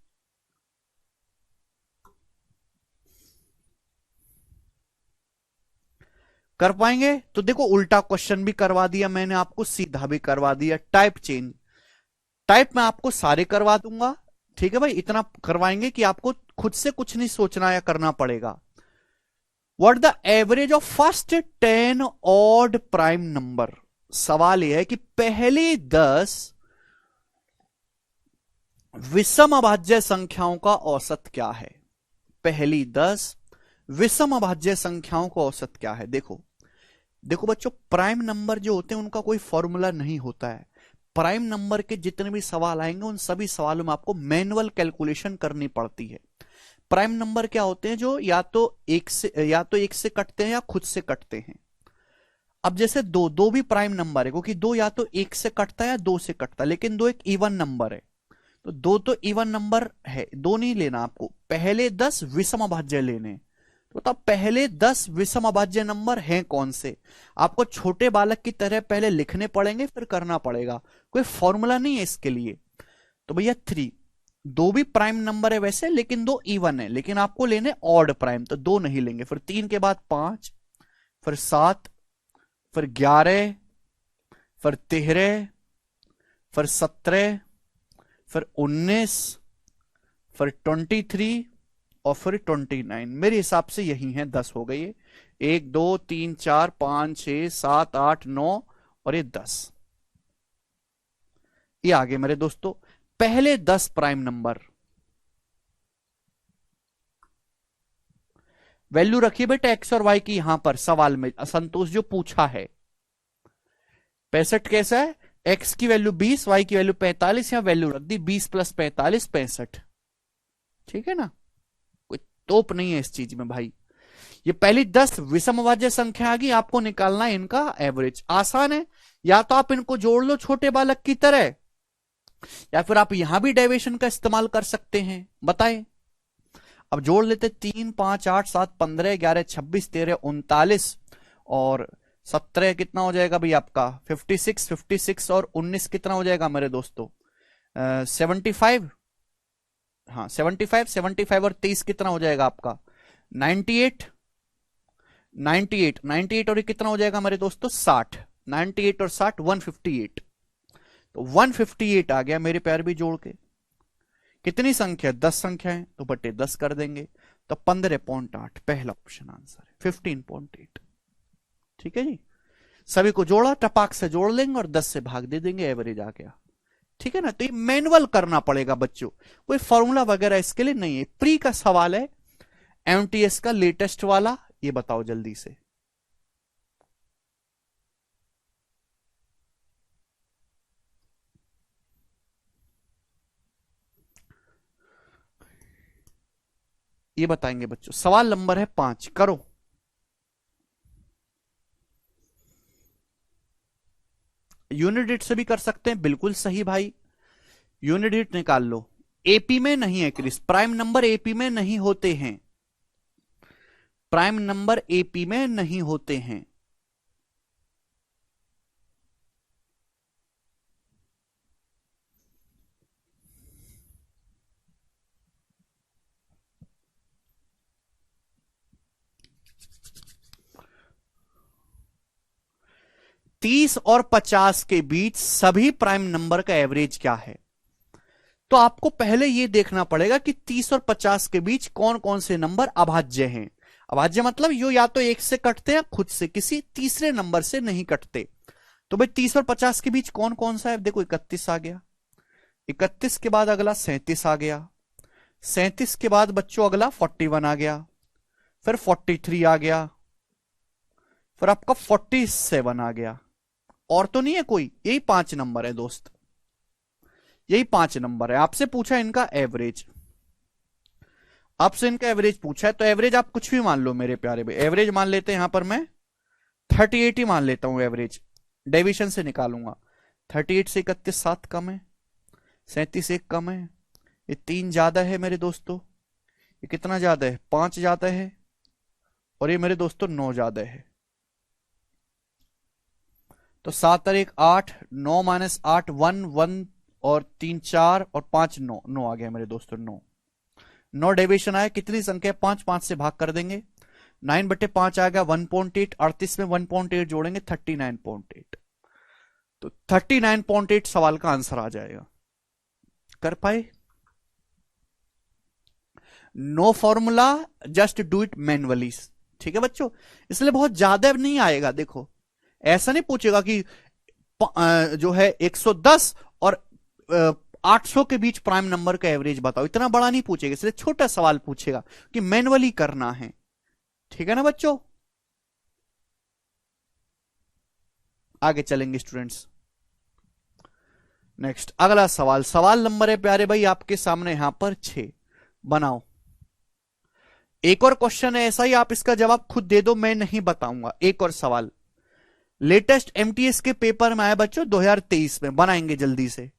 S1: कर पाएंगे? तो देखो उल्टा क्वेश्चन भी करवा दिया मैंने आपको, सीधा भी करवा दिया। टाइप चेंज, टाइप मैं आपको सारे करवा दूंगा, ठीक है भाई, इतना करवाएंगे कि आपको खुद से कुछ नहीं सोचना या करना पड़ेगा। What the average of first 10 odd prime number. सवाल यह है कि पहली 10 विषम अभाज्य संख्याओं का औसत क्या है। पहली 10 विषम अभाज्य संख्याओं का औसत क्या है। देखो देखो बच्चों, प्राइम नंबर जो होते हैं उनका कोई फॉर्मूला नहीं होता है। प्राइम नंबर के जितने भी सवाल आएंगे उन सभी सवालों में आपको मैनुअल कैलकुलेशन करनी पड़ती है। प्राइम नंबर क्या होते हैं, जो या तो एक से कटते हैं या खुद से कटते हैं। अब जैसे दो भी प्राइम नंबर है, क्योंकि दो या तो एक से कटता है या दो से कटता है, लेकिन दो एक इवन नंबर है। तो दो तो इवन नंबर है, दो नहीं लेना आपको, पहले 10 विषम अभाज्य लेने। तो तब पहले 10 विषम अभाज्य नंबर हैं कौन से, आपको छोटे बालक की तरह पहले लिखने पड़ेंगे, फिर करना पड़ेगा, कोई फॉर्मूला नहीं है इसके लिए। तो भैया 3, दो भी प्राइम नंबर है वैसे, लेकिन दो इवन है, लेकिन आपको लेने ऑड प्राइम, तो दो नहीं लेंगे। फिर 3 के बाद 5, फिर 7, फिर 11, फिर 13, फिर 17, फिर 19, फिर 23 और फिर 29। मेरे हिसाब से यही है, 10 हो गई है। 1 2 3 4 5 6 7 8 9 और ये 10, ये आगे मेरे दोस्तों पहले 10 प्राइम नंबर। वैल्यू रखिए बेटा एक्स और वाई की, यहां पर सवाल में असंतोष जो पूछा है। 65 कैसा है, एक्स की वैल्यू 20, वाई की वैल्यू 45, यहां वैल्यू रख दी 20 + 45 65। ठीक है ना, कोई तोप नहीं है इस चीज में भाई। ये पहली 10 विषम अभाज्य संख्या आ गई, आपको निकालना है इनका एवरेज। आसान है, या तो आप इनको जोड़ लो छोटे बालक की तरह, या फिर आप यहां भी डेविएशन का इस्तेमाल कर सकते हैं। बताएं, अब जोड़ लेते, 3 5 8 7 15 11 26 13 39 और 17 कितना हो जाएगा भाई आपका 56 और 19 कितना हो जाएगा मेरे दोस्तों 75। हाँ 75 और 23 कितना हो जाएगा आपका 98 और ये कितना हो जाएगा मेरे दोस्तों 60। 98 और 60 158। तो 158 आ गया मेरे प्यार भी जोड़ के। कितनी संख्या, 10 संख्या है तो बटे 10 कर देंगे, तो 15.8 पहला ऑप्शन आंसर है 15.8। ठीक है जी, सभी को जोड़ा, टपाक से जोड़ लेंगे और 10 से भाग दे देंगे, एवरेज आ गया। ठीक है ना, तो ये मैनुअल करना पड़ेगा बच्चों, कोई फॉर्मूला वगैरह इसके लिए नहीं है। प्री का सवाल है, एमटीएस का लेटेस्ट वाला, ये बताओ जल्दी से। ये बताएंगे बच्चों, सवाल नंबर है 5, करो। यूनिट डिट से भी कर सकते हैं, बिल्कुल सही भाई, यूनिट डिट निकाल लो। एपी में नहीं है क्रिस, प्राइम नंबर एपी में नहीं होते हैं, प्राइम नंबर एपी में नहीं होते हैं। तीस और 50 के बीच सभी प्राइम नंबर का एवरेज क्या है। तो आपको पहले यह देखना पड़ेगा कि 30 और 50 के बीच कौन कौन से नंबर अभाज्य हैं। अभाज्य मतलब यो या तो एक से कटते हैं, खुद से किसी तीसरे नंबर से नहीं कटते। तो भाई 30 और 50 के बीच कौन कौन सा है, देखो 31 आ गया, 31 के बाद अगला 37 आ गया, 37 के बाद बच्चों अगला 41 आ गया, फिर 43 आ गया, फिर आपका 47 आ गया। और तो नहीं है कोई, यही 5 नंबर है दोस्त, यही 5 नंबर है। आपसे पूछा इनका एवरेज, आपसे इनका एवरेज पूछा है, तो एवरेज आप कुछ भी मान लो मेरे प्यारे भाई। एवरेज मान लेते हैं यहां पर मैं 38 ही मान लेता हूं एवरेज, डेविएशन से निकालूंगा। 38 से 31 7 कम है, 37 1 कम है, ये 3 ज्यादा है मेरे दोस्तों। ये कितना ज्यादा है, 5 ज्यादा है, और ये मेरे दोस्तों 9 ज्यादा है। तो 7 और 1 8, 9 माइनस 8 1 1, और 3 4, और 5 9, 9 आ गया मेरे दोस्तों, 9। 9 डेविएशन आया, कितनी संख्या, 5, 5 से भाग कर देंगे, 9/5 आ गया 1.8, 38 में 1.8 जोड़ेंगे 39.8। तो 39.8 सवाल का आंसर आ जाएगा। कर पाए? No formula, just do it manually. ठीक है बच्चों, इसलिए बहुत ज्यादा नहीं आएगा। देखो ऐसा नहीं पूछेगा कि जो है 110 और 800 के बीच प्राइम नंबर का एवरेज बताओ, इतना बड़ा नहीं पूछेगा, इसलिए छोटा सवाल पूछेगा कि मैनुअली करना है। ठीक है ना बच्चों, आगे चलेंगे स्टूडेंट्स। नेक्स्ट अगला सवाल, सवाल नंबर है प्यारे भाई आपके सामने यहां पर 6। बनाओ। एक और क्वेश्चन है ऐसा ही, आप इसका जवाब खुद दे दो, मैं नहीं बताऊंगा। एक और सवाल, लेटेस्ट एमटीएस के पेपर में आया बच्चों 2023 में, बनाएंगे जल्दी से,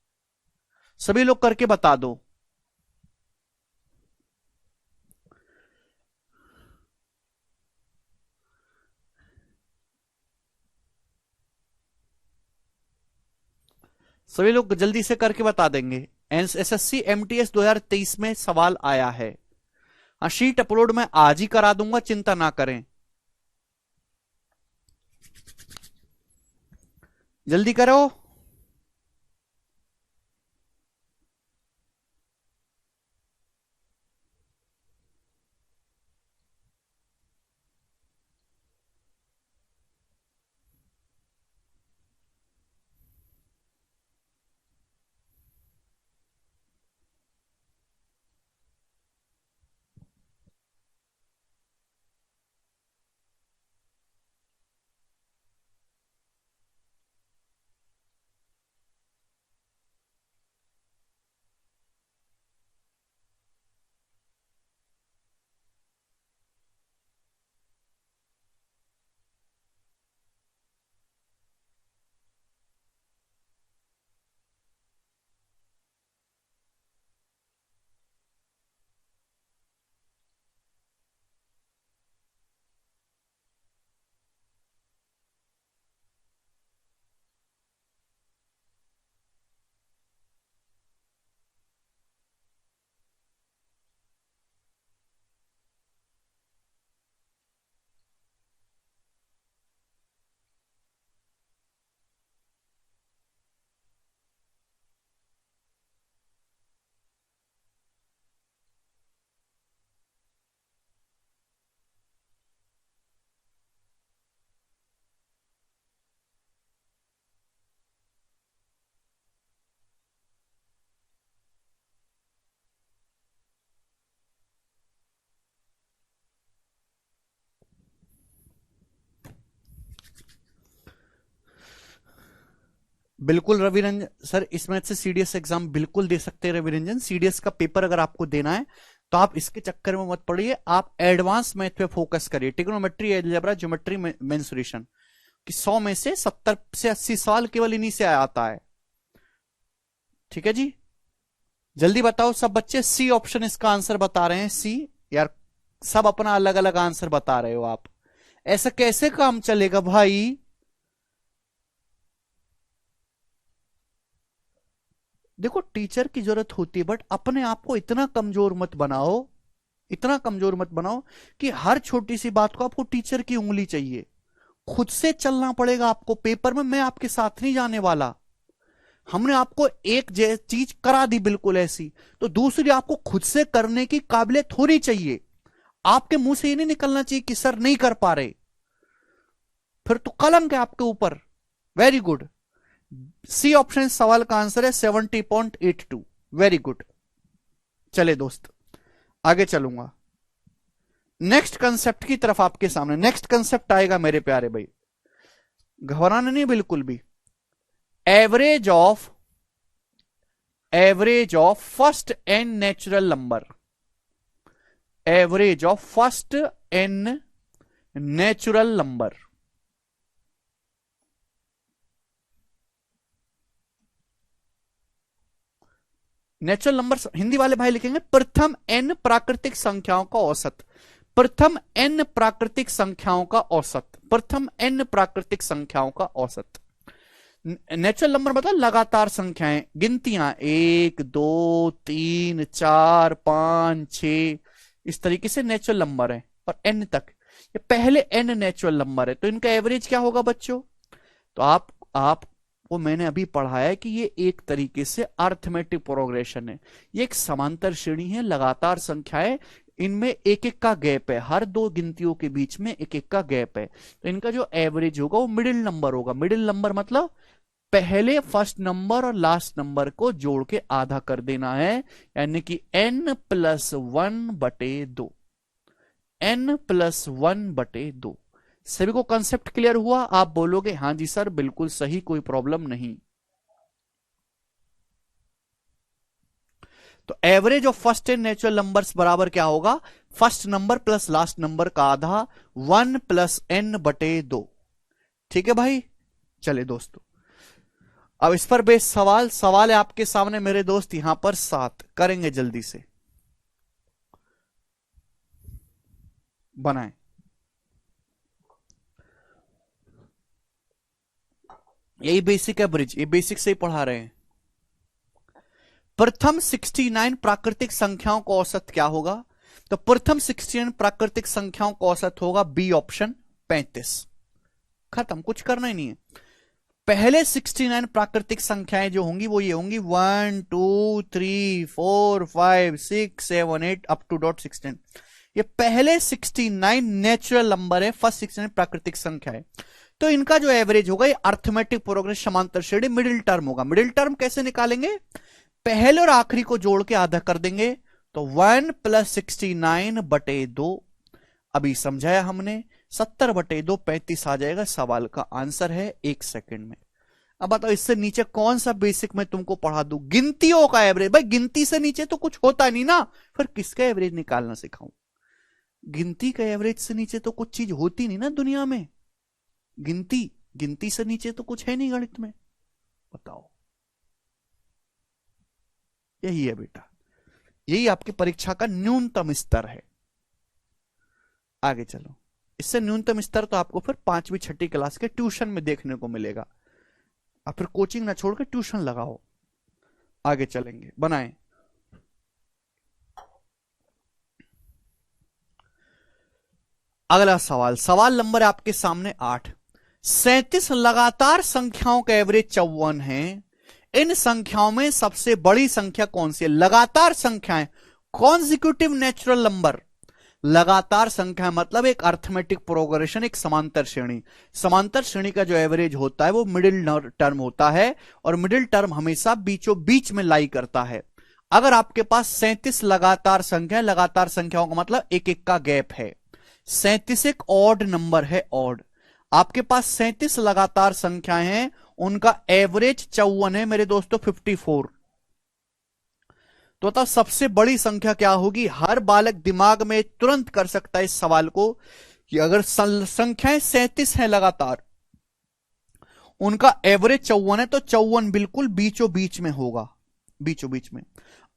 S1: सभी लोग करके बता दो। सभी लोग जल्दी से करके बता देंगे। एसएससी एमटीएस 2023 में सवाल आया है। हाँ, शीट अपलोड मैं आज ही करा दूंगा, चिंता ना करें, जल्दी करो। बिल्कुल रवि रंजन सर, इस मैथ से सीडीएस एग्जाम बिल्कुल दे सकते हैं रवि रंजन। सीडीएस का पेपर अगर आपको देना है तो आप इसके चक्कर में मत पड़िए, आप एडवांस मैथ पे फोकस करिए, ट्रिग्नोमेट्री, एलजेब्रा, ज्योमेट्री, मेंसुरेशन कि 100 में से 70 से 80 सवाल केवल इन्हीं से आता है। ठीक है जी, जल्दी बताओ सब बच्चे। सी ऑप्शन इसका आंसर बता रहे हैं, सी। यार सब अपना अलग अलग आंसर बता रहे हो आप, ऐसा कैसे काम चलेगा भाई। देखो टीचर की जरूरत होती है, बट अपने आप को इतना कमजोर मत बनाओ, इतना कमजोर मत बनाओ कि हर छोटी सी बात को आपको टीचर की उंगली चाहिए। खुद से चलना पड़ेगा आपको पेपर में, मैं आपके साथ नहीं जाने वाला। हमने आपको एक चीज करा दी बिल्कुल ऐसी, तो दूसरी आपको खुद से करने की काबिलियत होनी चाहिए। आपके मुंह से ये नहीं निकलना चाहिए कि सर नहीं कर पा रहे, फिर तो कलंक है आपके ऊपर। वेरी गुड, सी ऑप्शन सवाल का आंसर है 70.82। Very good. चले दोस्त आगे चलूंगा। नेक्स्ट कंसेप्ट की तरफ आपके सामने नेक्स्ट कंसेप्ट आएगा मेरे प्यारे भाई, घबराना नहीं बिल्कुल भी। Average of first n natural number, average of first n natural number. Natural number Hindi वाले भाई लिखेंगे प्रथम एन प्राकृतिक संख्याओं का औसत, प्रथम एन प्राकृतिक संख्याओं का औसत, प्रथम एन प्राकृतिक संख्याओं का औसत। नेचुरल नंबर मतलब लगातार संख्याएं, गिनतियां 1 2 3 4 5 6, इस तरीके से नेचुरल नंबर है और एन तक, ये पहले एन नेचुरल नंबर है, तो इनका एवरेज क्या होगा बच्चों? तो आपको मैंने अभी पढ़ाया है कि ये एक तरीके से अर्थमेटिक प्रोग्रेशन है, ये एक समांतर श्रेणी है, लगातार संख्याएं, इनमें एक एक का गैप है, हर दो गिनतियों के बीच में एक एक का गैप है, तो इनका जो एवरेज होगा वो मिडिल नंबर होगा। मिडिल नंबर मतलब पहले फर्स्ट नंबर और लास्ट नंबर को जोड़ के आधा कर देना है, यानी कि n+1/2, n+1/2। सभी को कंसेप्ट क्लियर हुआ? आप बोलोगे हाँ जी सर बिल्कुल सही, कोई प्रॉब्लम नहीं। तो average of first n natural numbers बराबर क्या होगा? First number plus last number का आधा, 1+n/2। ठीक है भाई, चले दोस्तों अब इस पर बेस्ड सवाल है आपके सामने मेरे दोस्त, यहां पर 7 करेंगे जल्दी से, बनाएं। यही बेसिक है ब्रिज, ये बेसिक से ही पढ़ा रहे हैं। प्रथम 69 प्राकृतिक संख्याओं का औसत क्या होगा? तो प्रथम 69 प्राकृतिक संख्याओं का औसत होगा बी ऑप्शन 35। खत्म, कुछ करना ही नहीं है। पहले 69 प्राकृतिक संख्याएं जो होंगी वो ये होंगी 1 2 3 4 5 6 7 8 अप टू डॉट 16। ये पहले 69 नेचुरल नंबर है, फर्स्ट 69 प्राकृतिक संख्या है, तो इनका जो एवरेज होगा ये अर्थमेटिक प्रोग्रेस समांतर श्रेणी मिडिल टर्म होगा। मिडिल टर्म कैसे निकालेंगे? पहले और आखिरी को जोड़ के आधा कर देंगे, तो 1+69/2, अभी समझाया हमने, 70/2 35 आ जाएगा। सवाल का आंसर है 1 सेकंड में। अब बताओ इससे नीचे कौन सा बेसिक मैं तुमको पढ़ा दूं? गिनतियों का एवरेज। भाई गिनती से नीचे तो कुछ होता नहीं ना, फिर किसका एवरेज निकालना सिखाऊं? गिनती का एवरेज से नीचे तो कुछ चीज होती नहीं ना दुनिया में। गिनती से नीचे तो कुछ है नहीं गणित में, बताओ। यही है बेटा, यही आपकी परीक्षा का न्यूनतम स्तर है। आगे चलो, इससे न्यूनतम स्तर तो आपको फिर 5वीं 6ठी क्लास के ट्यूशन में देखने को मिलेगा। आप फिर कोचिंग ना छोड़कर ट्यूशन लगाओ। आगे चलेंगे, बनाएं। अगला सवाल नंबर आपके सामने 8। 37 लगातार संख्याओं का एवरेज 54 है। इन संख्याओं में सबसे बड़ी संख्या कौन सी है? लगातार संख्याएं, कॉन्जिक्यूटिव नेचुरल नंबर। लगातार संख्या मतलब एक अर्थमेटिक प्रोग्रेशन, एक समांतर श्रेणी। समांतर श्रेणी का जो एवरेज होता है वो मिडिल टर्म होता है, और मिडिल टर्म हमेशा बीचों बीच में लाई करता है। अगर आपके पास 37 लगातार संख्या, लगातार संख्याओं का मतलब एक एक का गैप है। 37 एक ऑड नंबर है, ऑड। आपके पास 37 लगातार संख्याएं हैं, उनका एवरेज 54 है मेरे दोस्तों, 54। तो बताओ सबसे बड़ी संख्या क्या होगी? हर बालक दिमाग में तुरंत कर सकता है इस सवाल को कि अगर संख्याएं 37 हैं लगातार, उनका एवरेज 54 है, तो 54 बिल्कुल बीचों बीच में होगा, बीचों बीच में।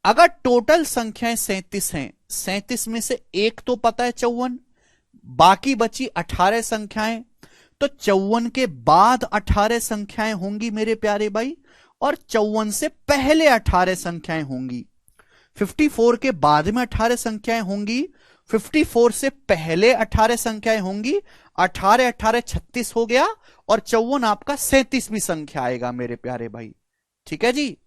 S1: अगर टोटल संख्याएं 37 हैं, 37 में से एक तो पता है 54, बाकी बची 18 संख्याएं, तो 54 के बाद 18 संख्याएं होंगी मेरे प्यारे भाई, और 54 से पहले 18 संख्याएं होंगी। 54 के बाद में 18 संख्याएं होंगी, 54 से पहले 18 संख्याएं होंगी। 18 18 36 हो गया, और 54 आपका 37वीं संख्या आएगा मेरे प्यारे भाई। ठीक है जी,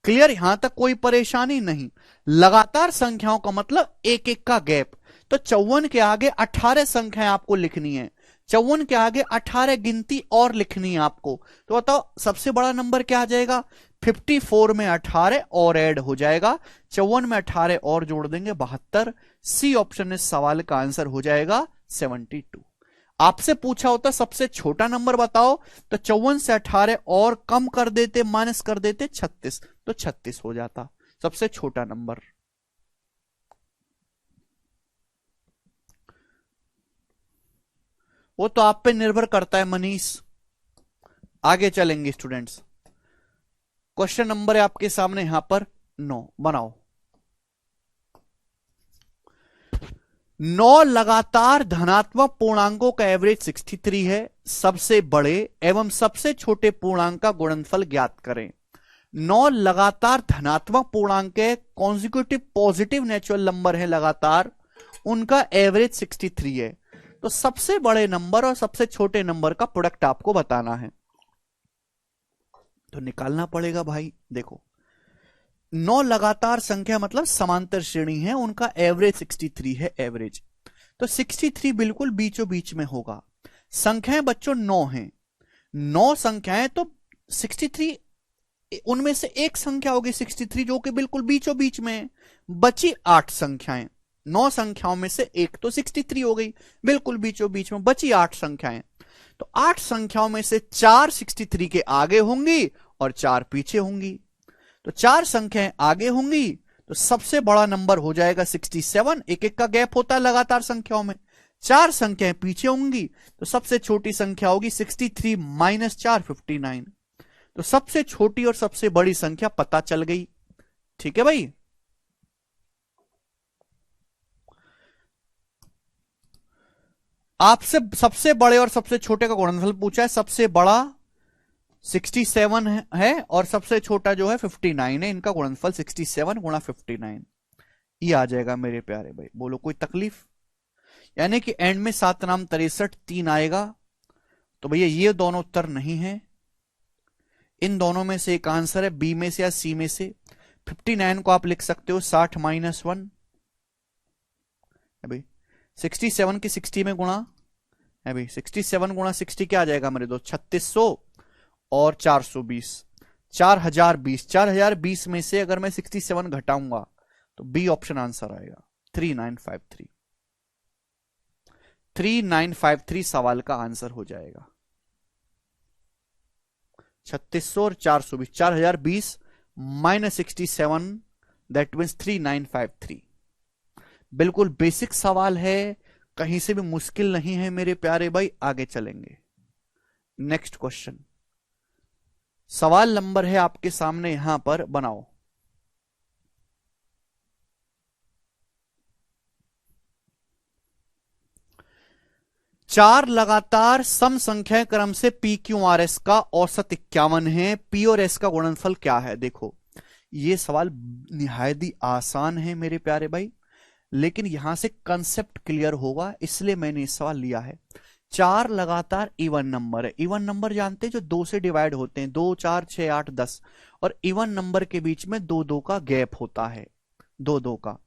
S1: क्लियर? यहां तक कोई परेशानी नहीं। लगातार संख्याओं का मतलब एक एक का गैप, तो 54 के आगे 18 संख्याएं आपको लिखनी है, 54 के आगे 18 गिनती और लिखनी है आपको। तो बताओ सबसे बड़ा नंबर क्या आ जाएगा? 54 में 18 और ऐड हो जाएगा, 54 में 18 और जोड़ देंगे 72। सी ऑप्शन इस सवाल का आंसर हो जाएगा 72। आपसे पूछा होता सबसे छोटा नंबर बताओ, तो 54 से 18 और कम कर देते, माइनस कर देते 36, तो 36 हो जाता सबसे छोटा नंबर। वो तो आप पे निर्भर करता है मनीष। आगे चलेंगे स्टूडेंट्स, क्वेश्चन नंबर है आपके सामने यहां पर 9, बनाओ। 9 लगातार धनात्मक पूर्णांकों का एवरेज 63 है। सबसे बड़े एवं सबसे छोटे पूर्णांक का गुणनफल ज्ञात करें। 9 लगातार धनात्मक पूर्णांक है, कॉन्जिक्यूटिव पॉजिटिव नेचुरल नंबर है लगातार, उनका एवरेज 63 है। तो सबसे बड़े नंबर और सबसे छोटे नंबर का प्रोडक्ट आपको बताना है, तो निकालना पड़ेगा भाई। देखो 9 लगातार संख्या मतलब समांतर श्रेणी है, उनका एवरेज 63 है एवरेज, तो 63 बिल्कुल बीचों बीच में होगा। संख्याएं बच्चों 9 हैं, 9 संख्याएं, तो 63 उनमें से एक संख्या होगी 63 जो कि बिल्कुल बीचों बीच में है। बची 8 संख्याएं, 9 संख्याओं में से एक तो 63 हो गई बिल्कुल बीचों बीच में, बची 8 संख्याएं, तो 8 संख्याओं में से 4 63 के आगे होंगी और 4 पीछे होंगी। तो 4 संख्याएं आगे होंगी तो सबसे बड़ा नंबर हो जाएगा 67, एक एक का गैप होता है लगातार संख्याओं में। 4 संख्याएं पीछे होंगी तो सबसे छोटी संख्या होगी 63 माइनस 4 59। तो सबसे छोटी और सबसे बड़ी संख्या पता चल गई। ठीक है भाई, आपसे सबसे बड़े और सबसे छोटे का गुणनफल पूछा है। सबसे बड़ा 67 है और सबसे छोटा जो है 59 है, इनका गुणनफल 67 गुणा 59 ये आ जाएगा मेरे प्यारे भाई। बोलो कोई तकलीफ? यानी कि एंड में 7 नाम 63 3 आएगा, तो भैया ये दोनों उत्तर नहीं है, इन दोनों में से एक आंसर है, बी में से या सी में से। 59 को आप लिख सकते हो 60 माइनस 1 भाई, 67 की 60 में गुणा है भाई, 67 गुणा 60 क्या आ जाएगा मेरे दोस्त, 3600 और 420, 4020। 4020 में से अगर मैं 67 घटाऊंगा तो बी ऑप्शन आंसर आएगा 3953। 3953 सवाल का आंसर हो जाएगा। 3600 और 420, 4020 माइनस 67 दैट मीन्स 3953। बिल्कुल बेसिक सवाल है, कहीं से भी मुश्किल नहीं है मेरे प्यारे भाई। आगे चलेंगे, नेक्स्ट क्वेश्चन, सवाल नंबर है आपके सामने यहां पर, बनाओ। चार लगातार सम संख्या क्रम से पी क्यू आर एस का औसत 51 है, पी और एस का गुणनफल क्या है? देखो ये सवाल निहायत ही आसान है मेरे प्यारे भाई, लेकिन यहां से कंसेप्ट क्लियर होगा इसलिए मैंने इस सवाल लिया है। 4 लगातार इवन नंबर है, इवन नंबर जानते हैं जो 2 से डिवाइड होते हैं, 2 4 6 8 10, और इवन नंबर के बीच में 2 2 का गैप होता है, 2 2 का।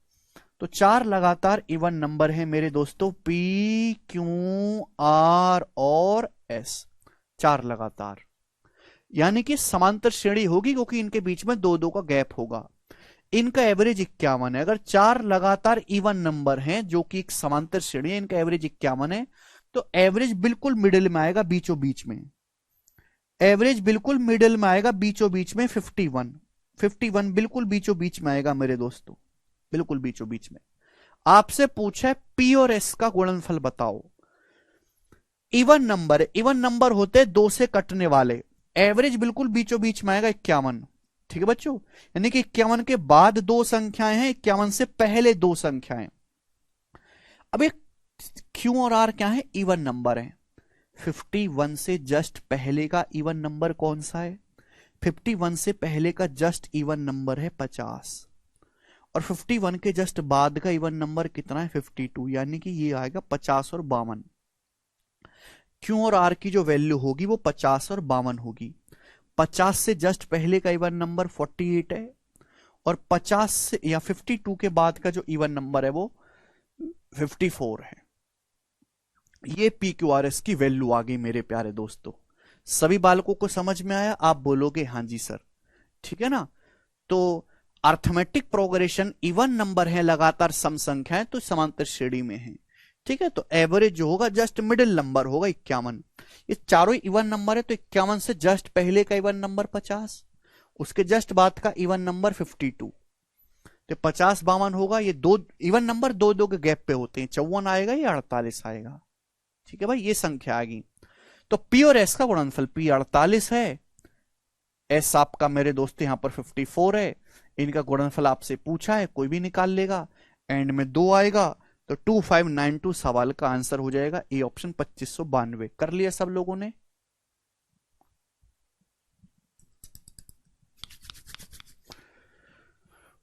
S1: तो 4 लगातार इवन नंबर है मेरे दोस्तों, पी क्यू आर और एस, 4 लगातार, यानी कि समांतर श्रेणी होगी क्योंकि इनके बीच में 2 2 का गैप होगा। इनका एवरेज 51 है। अगर 4 लगातार इवन नंबर हैं जो कि एक समांतर श्रेणी है, इनका एवरेज 51 है, तो एवरेज बिल्कुल मिडिल में आएगा, बीचों बीच में, एवरेज बिल्कुल मिडिल में आएगा, बीचों बीच में 51, 51 बिल्कुल बीचों बीच में आएगा मेरे दोस्तों, बिल्कुल बीचों बीच में। आपसे पूछा है पी और एस का गुणनफल बताओ। इवन नंबर, इवन नंबर होते हैं 2 से कटने वाले, एवरेज बिल्कुल बीचों बीच में आएगा 51। ठीक है बच्चों, यानी कि 51 के बाद 2 संख्याएं हैं, 51 से पहले 2 संख्याएं। अब ये क्यू और आर क्या है? इवन नंबर है। 51 से जस्ट पहले का इवन नंबर कौन सा है? 51 से पहले का जस्ट इवन नंबर है 50, और 51 के जस्ट बाद का इवन नंबर कितना है? 52, यानी कि ये आएगा 50 और 52। क्यू और आर की जो वैल्यू होगी वो 50 और 52 होगी। 50 से जस्ट पहले का इवन नंबर 48 है, और 50 से या 52 के बाद का जो इवन नंबर है वो 54 है। ये पी क्यू आर एस की वैल्यू आ गई मेरे प्यारे दोस्तों। सभी बालकों को समझ में आया? आप बोलोगे हाँ जी सर, ठीक है ना। तो अर्थमेटिक प्रोग्रेशन इवन नंबर है, लगातार सम संख्या है तो समांतर श्रेणी में है। ठीक है, तो एवरेज जो होगा जस्ट मिडिल नंबर होगा 51। ये चारों इवन नंबर है तो 51 से जस्ट पहले का इवन नंबर 50, उसके जस्ट बाद का इवन नंबर 52, तो 50 52 होगा। ये दो इवन नंबर दो दो के गैप पे होते हैं, 54 आएगा या 48 आएगा। ठीक है भाई, ये संख्या आ गई। तो पी और एस का गुणनफल, पी 48 है, एस आपका मेरे दोस्त यहां पर 54 है। इनका गुणनफल आपसे पूछा है, कोई भी निकाल लेगा, एंड में 2 आएगा तो 2592 सवाल का आंसर हो जाएगा ए ऑप्शन 2592। कर लिया सब लोगों ने।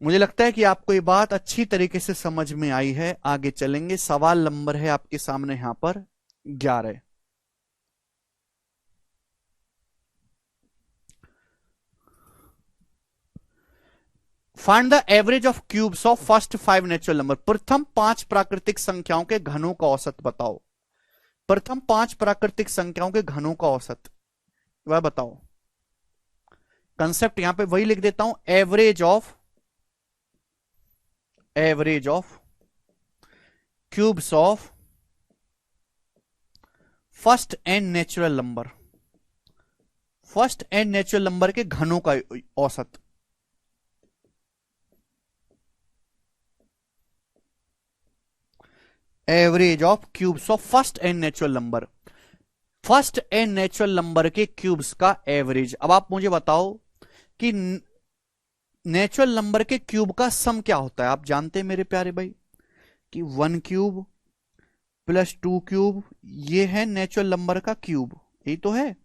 S1: मुझे लगता है कि आपको ये बात अच्छी तरीके से समझ में आई है। आगे चलेंगे, सवाल नंबर है आपके सामने यहां पर 11। Find the average of cubes of first 5 natural number. प्रथम 5 प्राकृतिक संख्याओं के घनों का औसत बताओ। प्रथम 5 प्राकृतिक संख्याओं के घनों का औसत वह बताओ। कंसेप्ट यहां पे वही लिख देता हूं, average of cubes of first and natural number, first and natural number के घनों का औसत। Average of cubes of first and natural number, first and natural number के क्यूब्स का एवरेज। अब आप मुझे बताओ कि नेचुरल नंबर के क्यूब का सम क्या होता है। आप जानते हैं मेरे प्यारे भाई कि 1 क्यूब प्लस 2 क्यूब, ये है नेचुरल नंबर का क्यूब, यही तो है।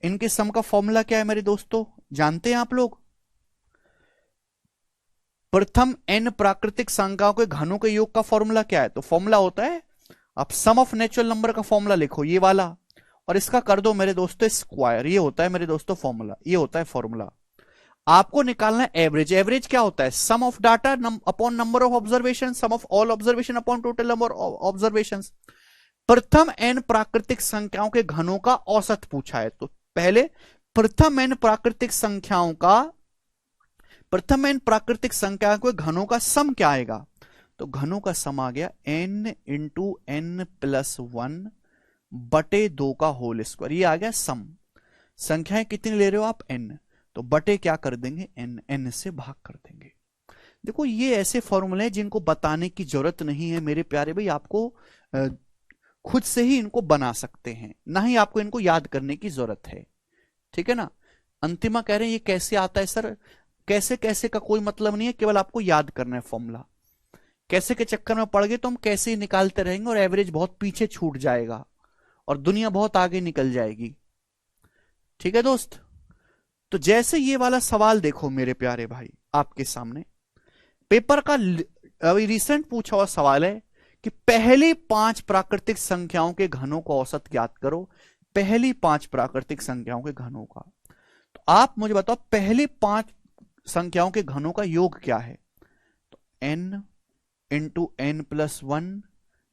S1: इनके सम का फॉर्मूला क्या है मेरे दोस्तों, जानते हैं आप लोग। प्रथम n प्राकृतिक संख्याओं के घनों के योग का फॉर्मूला क्या है, तो फॉर्मूला होता है, आप सम ऑफ नेचुरल नंबर का फॉर्मूला लिखो ये वाला, और इसका कर दो मेरे दोस्तों स्क्वायर। ये होता है मेरे दोस्तों फॉर्मूला, ये होता है फॉर्मूला। आपको निकालना है एवरेज। एवरेज क्या होता है, sum of data upon number of observation, sum of all observation upon total number of observation. प्रथम n प्राकृतिक संख्याओं के घनों का औसत पूछा है, तो पहले प्रथम n प्राकृतिक संख्याओं का, प्रथम n प्राकृतिक संख्या के घनों का सम क्या आएगा, तो घनों का सम आ गया n इंटू n प्लस 1 बटे 2 का होल स्क्वायर। ये आ गया सम। संख्याएं कितनी ले रहे हो आप, n, तो बटे क्या कर देंगे, n से भाग कर देंगे। देखो ये ऐसे फॉर्मूले हैं जिनको बताने की जरूरत नहीं है मेरे प्यारे भाई, आपको खुद से ही इनको बना सकते हैं, ना ही आपको इनको याद करने की जरूरत है। ठीक है ना। अंतिमा कह रहे हैं ये कैसे आता है सर, कैसे कैसे का कोई मतलब नहीं है, केवल आपको याद करना है फॉर्मूला। कैसे के चक्कर में पड़ गए तो हम कैसे ही निकालते रहेंगे और एवरेज बहुत पीछे छूट जाएगा और दुनिया बहुत आगे निकल जाएगी। ठीक है दोस्त। तो जैसे ये वाला सवाल देखो मेरे प्यारे भाई, आपके सामने पेपर का अभी रिसेंट पूछा हुआ सवाल है कि पहली 5 प्राकृतिक संख्याओं के घनों का औसत ज्ञात करो। पहली 5 प्राकृतिक संख्याओं के घनों का, तो आप मुझे बताओ पहली 5 संख्याओं के घनों का योग क्या है, तो n इंटू n प्लस 1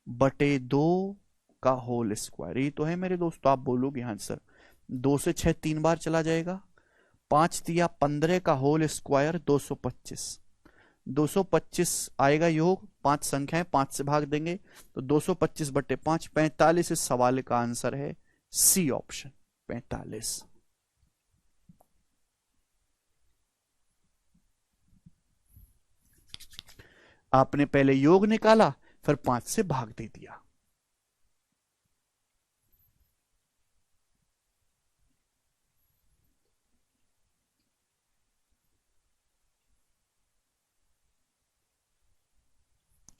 S1: बटे 2 का होल स्क्वायर। ये तो है मेरे दोस्तों। आप बोलोगे हाँ सर, 2 से 6 3 बार चला जाएगा, 5 दिया 15 का होल स्क्वायर 225, 225 आएगा योग, 5 संख्याएं 5 से भाग देंगे तो 225 बटे 5 45। इस सवाल का आंसर है सी ऑप्शन 45। आपने पहले योग निकाला फिर 5 से भाग दे दिया।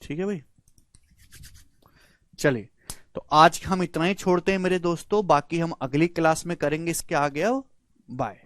S1: ठीक है भाई, चलिए तो आज हम इतना ही छोड़ते हैं मेरे दोस्तों, बाकी हम अगली क्लास में करेंगे इसके आगे। अब बाय।